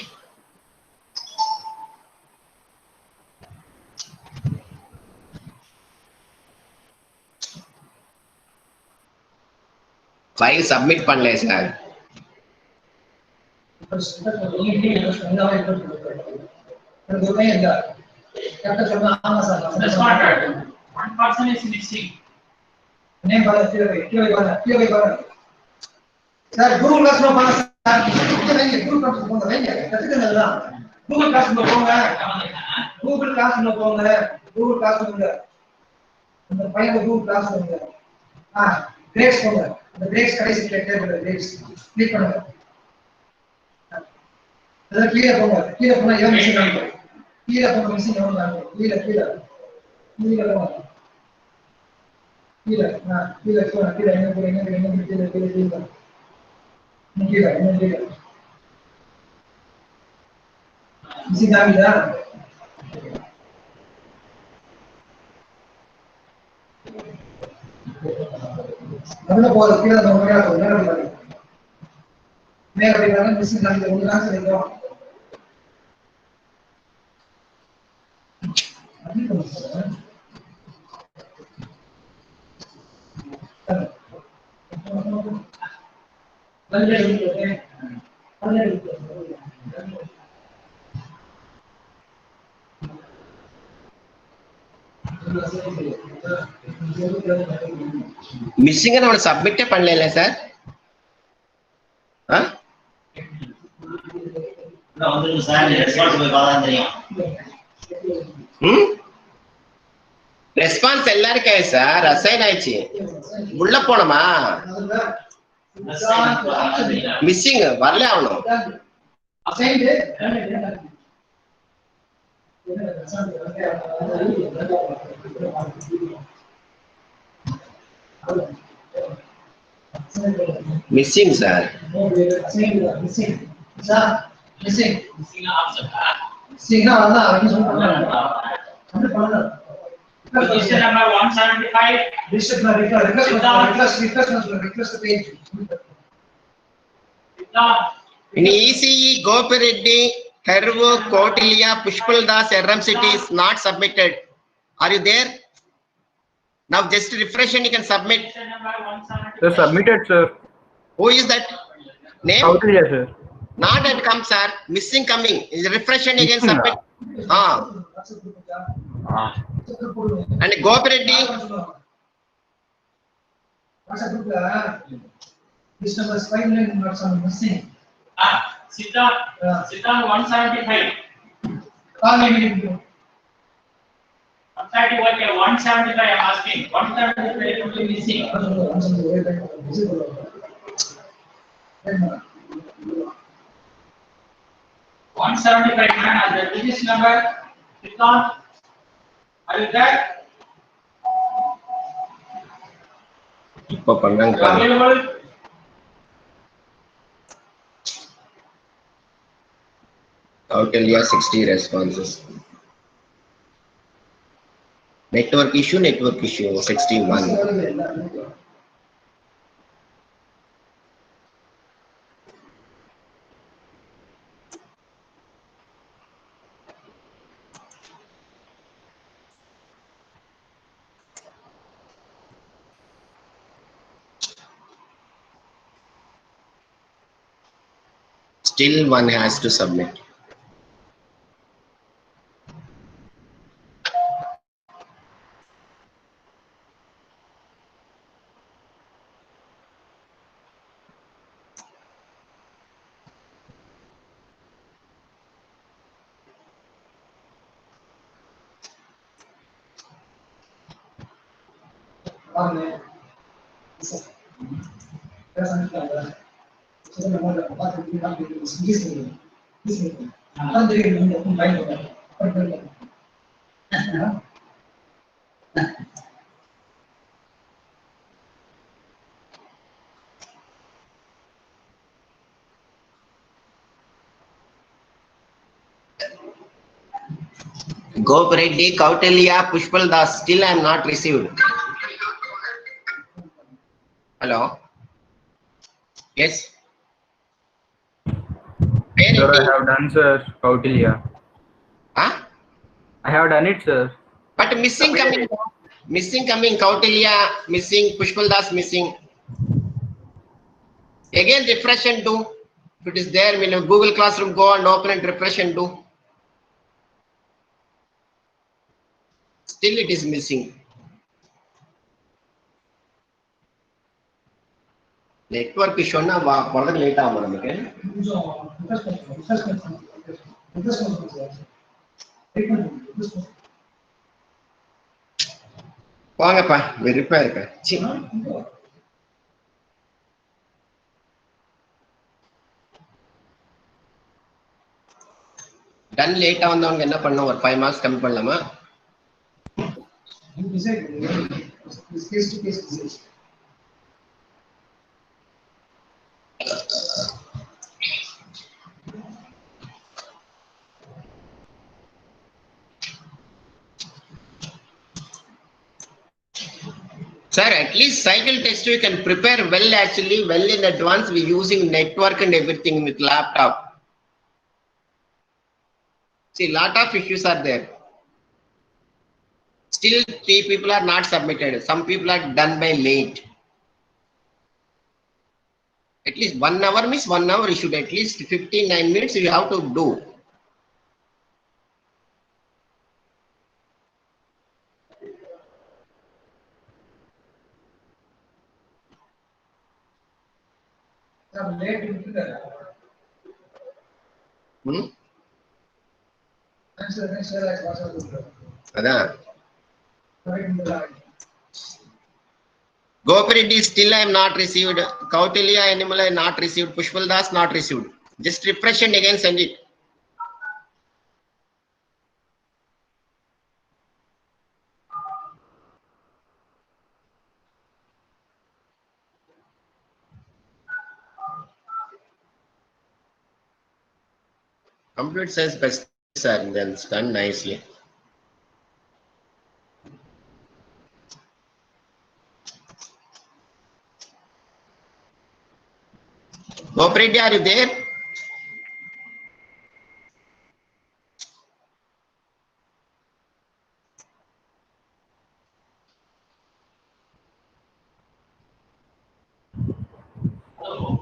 File submit பண்ணல sir. One person is missing. Sir, Google Classroom பண்ண sir. Google Classroom போங்க. கத்துக்கறதெல்லாம். Google Classroom போங்க. Google Classroom போங்க. Google Classroom. அந்த பையன் Google Classroom. Grades போங்க. அந்த grades கடைசி டேபிள் grades கிளிக் பண்ணுங்க. அத கிளியர் போங்க. கிளியர் பண்ணா ஏன் மிஷின் ஆகும்? கிளியர் பண்ண மிஷின் ஆகும். கிளியர் போங்க. கிளியர் போங்க. கிளியர் என்ன கிளியர். Missing ஆகுதா? அதுல போற கீழ மேல மேல மிஸ்ஸிங் ஆகுது. ஒண்ணு தான் சொல்லிடுறோம். மிஸ்ஸிங்க நம்ம சப்மிட்டே பண்ணல சார். ரெஸ்பான்ஸ் எல்லாருக்கும் சார் அசைன் ஆயிடுச்சு. உள்ள போனோமா மிஸ்ஸிங் வரல ஆகணும். Missing sir. Position number 175. In ECE, Gopireddy, Hervu, Kautilya, Pushpal Das, RMCT is not submitted. Are you there? Now just refresh and you can submit. Sir, submitted, sir. Who is that? Name? Kautilya, sir. Not that come, sir. Missing coming. Refresh and again submit. And Gopireddy. This number is 5 numbers are missing. Siddharth 175. Call me immediately. 175, okay, 175 I'm asking. 175 will be missing. 175 man, the digit number, Siddharth, are you there? இப்போ பண்ணாங்க பாருங்க. Available? Kautilya 60 responses. Network issue 61. Still one has to submit. Gopireddy, Kautilya, Pushpal Das, still I am not received. Hello? Yes? Sir, I have done, sir. Kautilya. Huh? I have done it, sir. But missing coming, Kautilya missing, Pushpal Das missing. Again refresh and do. If it is there, when you Google Classroom, go and open and refresh and do. Still it is missing. Network issue na further late ஆகும் நமக்கு. வாங்கப்பா வெறுப்பா இருக்க. Ton லேட்டா வந்தவங்க என்ன பண்ணோம், ஒரு 5 மார்க்ஸ் கம்மி பண்ணலாமா? Sir, at least cycle test you can prepare well, actually well in advance. We using network and everything with laptop. See, lot of issues are there. still 3 people are not submitted. Some people are done by late. At least 1 hour means 1 hour. You should at least 59 minutes you have to do. Gopareddy still I am not received. Kautilya Animal I not received. Pushpal Das not received. Just refresh and again send it. Computer science best sir, then it's done nicely. Gopareddy, are you there?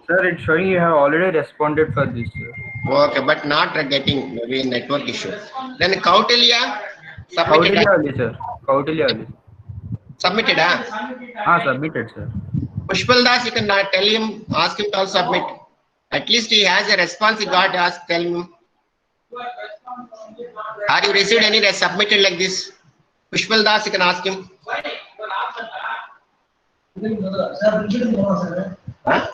Sir, it's showing you have already responded for this, sir. Okay, but not getting, maybe network issue. Then Kautilya submitted. Kautilya only, sir. Kautilya only. Submitted, huh? Submitted, sir. Pushpal Das, you can tell him, ask him to also submit. At least he has a response he got, tell him. Have you received any submitted like this? Pushpal Das, you can ask him. Huh?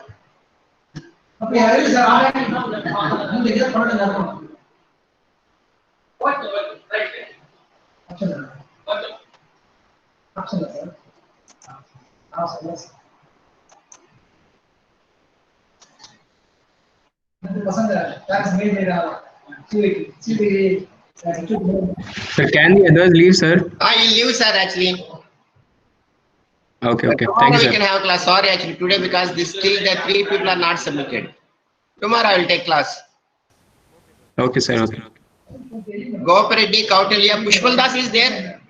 Sir, can the others leave, sir? He'll leave, sir, actually. Okay, okay. Tomorrow Thank you, we sir. can have class. Sorry, actually, today because still the 3 people are not submitted. Tomorrow I will take class. Okay, sir. Okay. Gopareddy, Kautilya, Pushpal Das is there.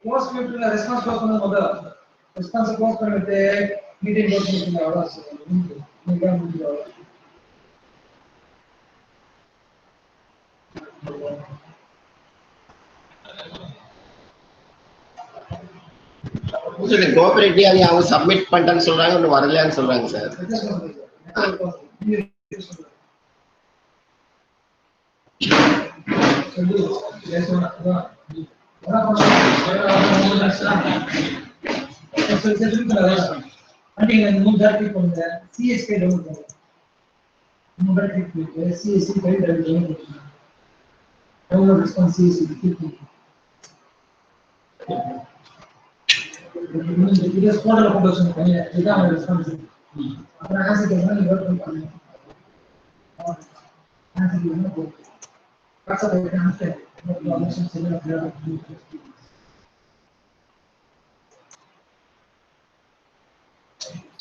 Most people are responsible for the mother. Responsible for the meeting in the hours. Gopareddy அவங்க submit பண்ணிட்டேன்னு சொல்றாங்க, ஒன்னு வரலையான்னு சொல்றாங்க sir.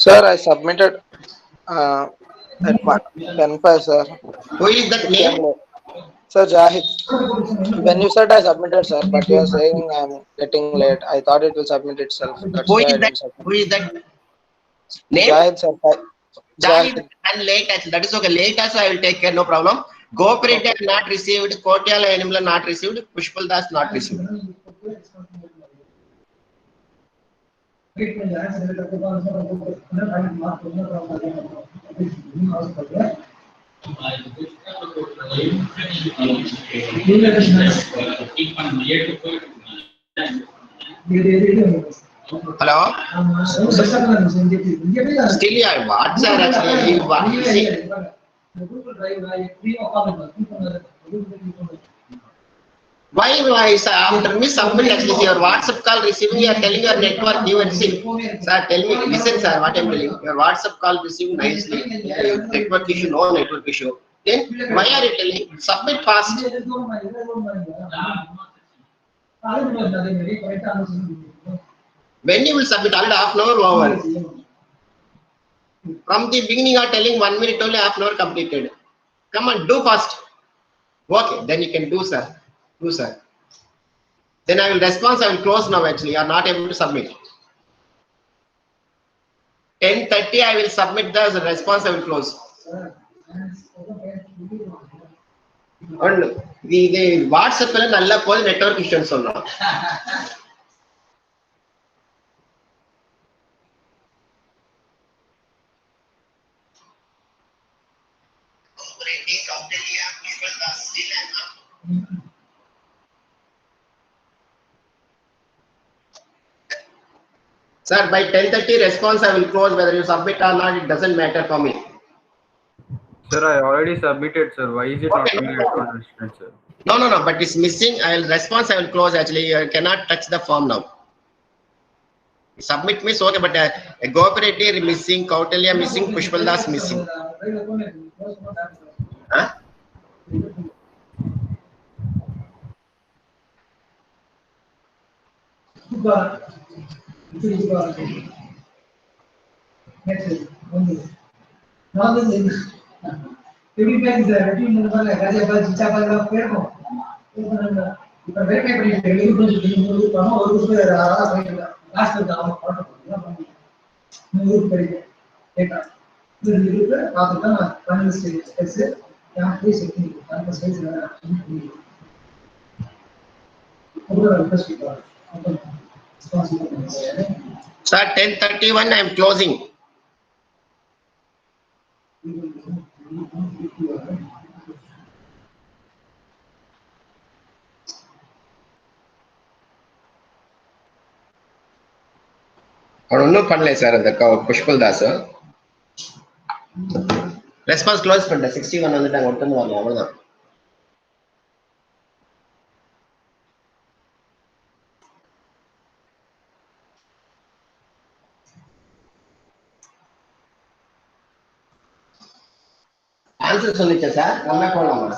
Sir, I submitted at 10:05, sir. Who is that name? Sir, Jahid. When you said I submitted, sir, but you are saying I'm getting late. I thought it will submit itself. That's Who why is I that? didn't submit. Who is that? Name? Jahid, sir. Jahid and late. That is okay. Late also I will take care. No problem. Gopareddy not received. Kautilya Animal not received. Pushpal Das not received. Hello? Still yeah, what sir actually? Why sir, after me submit actually your WhatsApp call receiving, you are telling your network you are receiving. Sir, tell me, listen sir, what I am telling. Your WhatsApp call receiving nicely. Network issue, no network issue. Then why are you telling? Submit fast. When you will submit, already half an hour over. From the beginning you are telling 1 minute only, half an hour completed. Come on, do fast. Okay, then you can do, sir. Do, sir. Then I will respond. I will close now. Actually, you are not able to submit. 10:30. I will submit the response. I will close. The WhatsApp nalla pole network issues solla. Sir, by 10:30 response I will close. Whether you submit or not, it doesn't matter for me. Sir, I already submitted, sir. Why is it not Okay. doing? I don't understand, sir. No, but it's missing. I will response. I will close. Actually, you cannot touch the form now. Submit means okay, but Gopareddy missing, Kautalya missing, Pushpal Das missing. Huh? Sir, 10:31 I am closing. ஒன்னும் பண்ணல sir அந்த புஷ்பல் Das response close பண்ணிட்டேன் 61 வந்துட்டாங்க ஒருத்தங்க வரணும் அவ்வளவுதான் answer சொல்லிச்சா sir நல்லா போடலாமா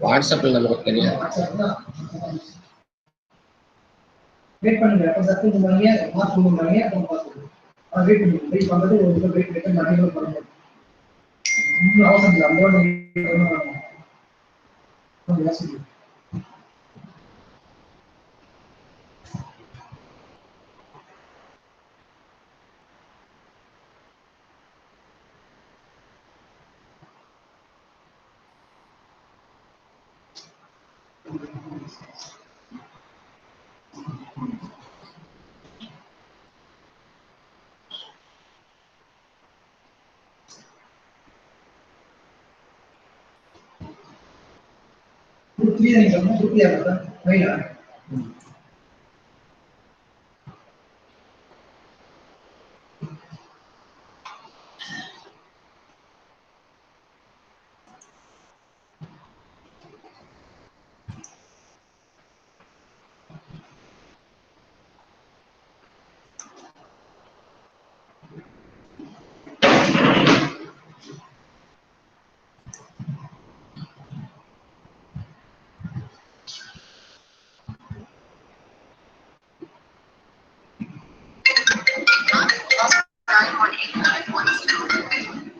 வாட்ஸ்அப்ல நமக்கு தெரியாது வெயிட் பண்ணுங்க அப்ப சத்து பண்ணுங்க மார்க் பண்ணுங்க அப்புறம் பாத்துங்க வெயிட் பண்றது ஒரு வெயிட் நிறைய பண்ணுங்க இன்னும் அவசரம் இல்லை amount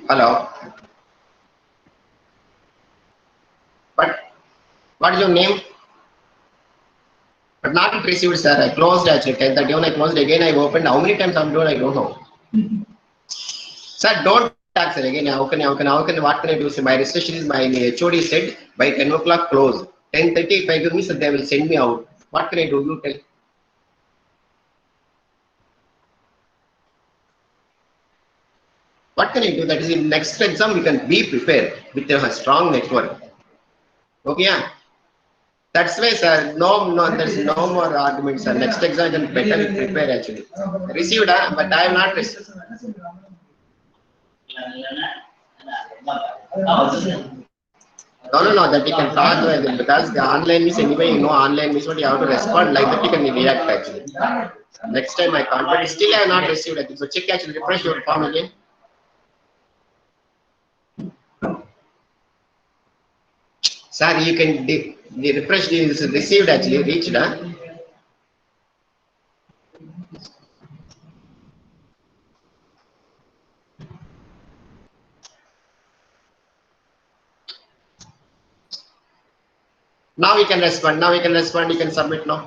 Hello. But what is your name? But not received, sir. I closed actually 10:31. I closed again. I opened. How many times I'm doing? I don't know. Sir, don't talk, sir. Again, how can what can I do? Sir, my registration is my HOD said by 10 o'clock close. 10:30 if I give me, sir, they will send me out. What can I do? You tell. What can I do? That is in next exam we can be prepared with a strong network. Okay, yeah. That's why, sir. No, there's no more arguments, sir. Next exam then better we prepare actually. Received, but I have not received. No. That you can talk because the online is anyway. You know, online is what you have to respond like that. You can react actually. Next time I can't. But still, I have not received it. So check actually. Refresh your form again. Sir, you can the refresh is received actually reached. Now you can respond. Now you can respond. You can submit now.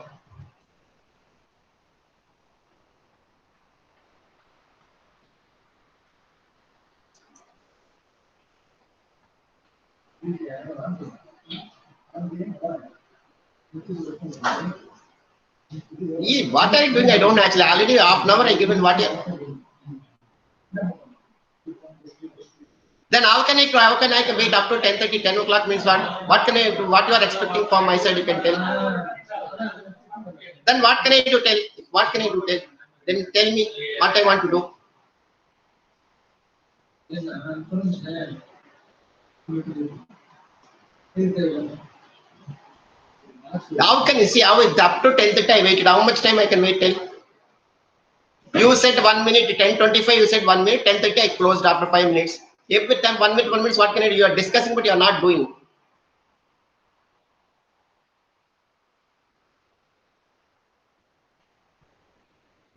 What are you doing? I don't actually. Already half an hour I given what you. Then how can I wait up to 10:30, 10 o'clock means what? What can I do? What you are expecting from my side? You can tell. Then what can I do? Tell. What can I do? Tell. Then tell me what I want to do. How can you see how it's up to 10:30 I waited? How much time I can wait? Tell. You said 1 minute, 10:25. You said 1 minute, 10:30. I closed after 5 minutes. Every time 1 minute, 1 minute. What can I do? You are discussing, but you are not doing.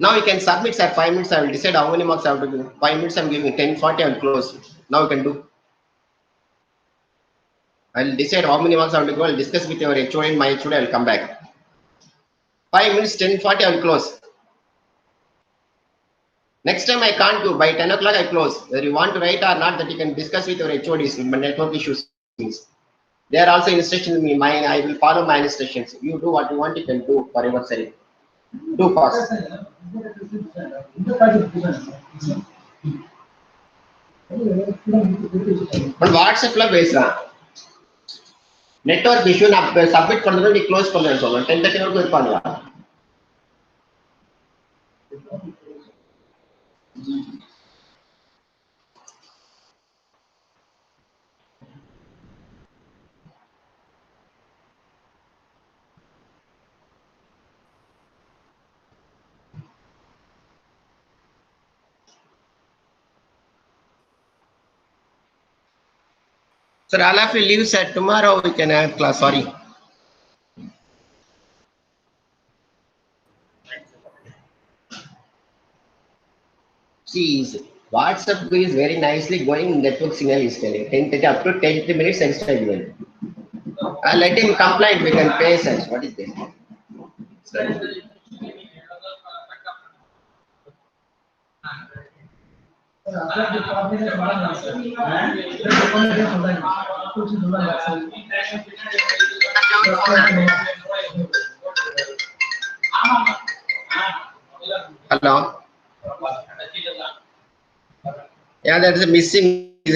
Now you can submit, sir. 5 minutes. I will decide how many marks I have to give. 5 minutes. I'm giving 10:40. I will close. Now you can do. I will decide how many marks I have to go. I will discuss with your HOD and my HOD. I will come back. 5 minutes, 10:40. I will close. Next time I can't do. By 10 o'clock I close. Whether you want to write or not, that you can discuss with your HODs. But network issues. They are also instructions. I will follow my instructions. You do what you want. You can do for your sake. Do fast. On WhatsApp la பேசுறா network issue நான் submit பண்றது நீ close பண்ணேன்னு சொல்றேன் 10:30 வரைக்கும் இருப்பாங்களா Sir, I'll have to leave, sir. Tomorrow we can have class. Sorry. See, WhatsApp is very nicely going. Network signal is telling 10:30 up to 10 minutes extra given. I'll let him complain. We can pay such. What is this? Hello. Yeah, that is a missing.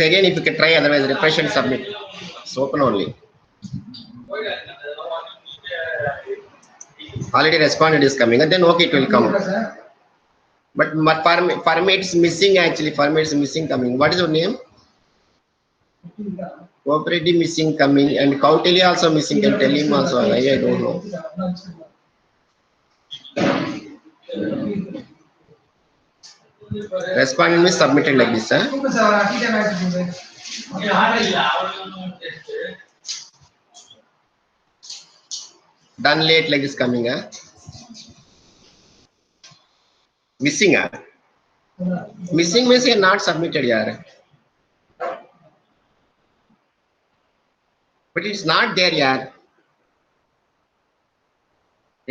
Again, if you can try, otherwise refresh and submit. It's open only. Already responded is coming, and then okay, it will come. But for me it's missing actually. For me it's missing coming. What is your name? Cooperative missing coming, and Kautilya also missing. Can tell him also. I don't know. Respondent is submitted like this, huh? Done late like this coming, huh? Missing, huh? Missing means you're not submitted, yaar. But it's not there, yaar.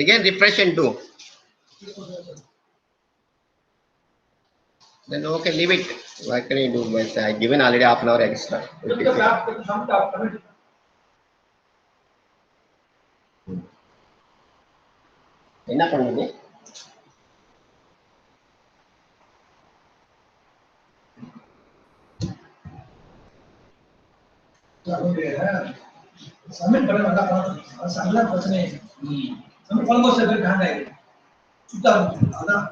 Again, refresh and do. Then okay, leave it. What can I do? But I given already half an hour extra. என்ன பண்ணுது? Submit பண்ண வேண்டாம். அதெல்லாம் பிரச்சனை இல்லை. Submit பண்ணும்போது சில பேர் ஹேங் ஆயிடும். சுத்தா அதான்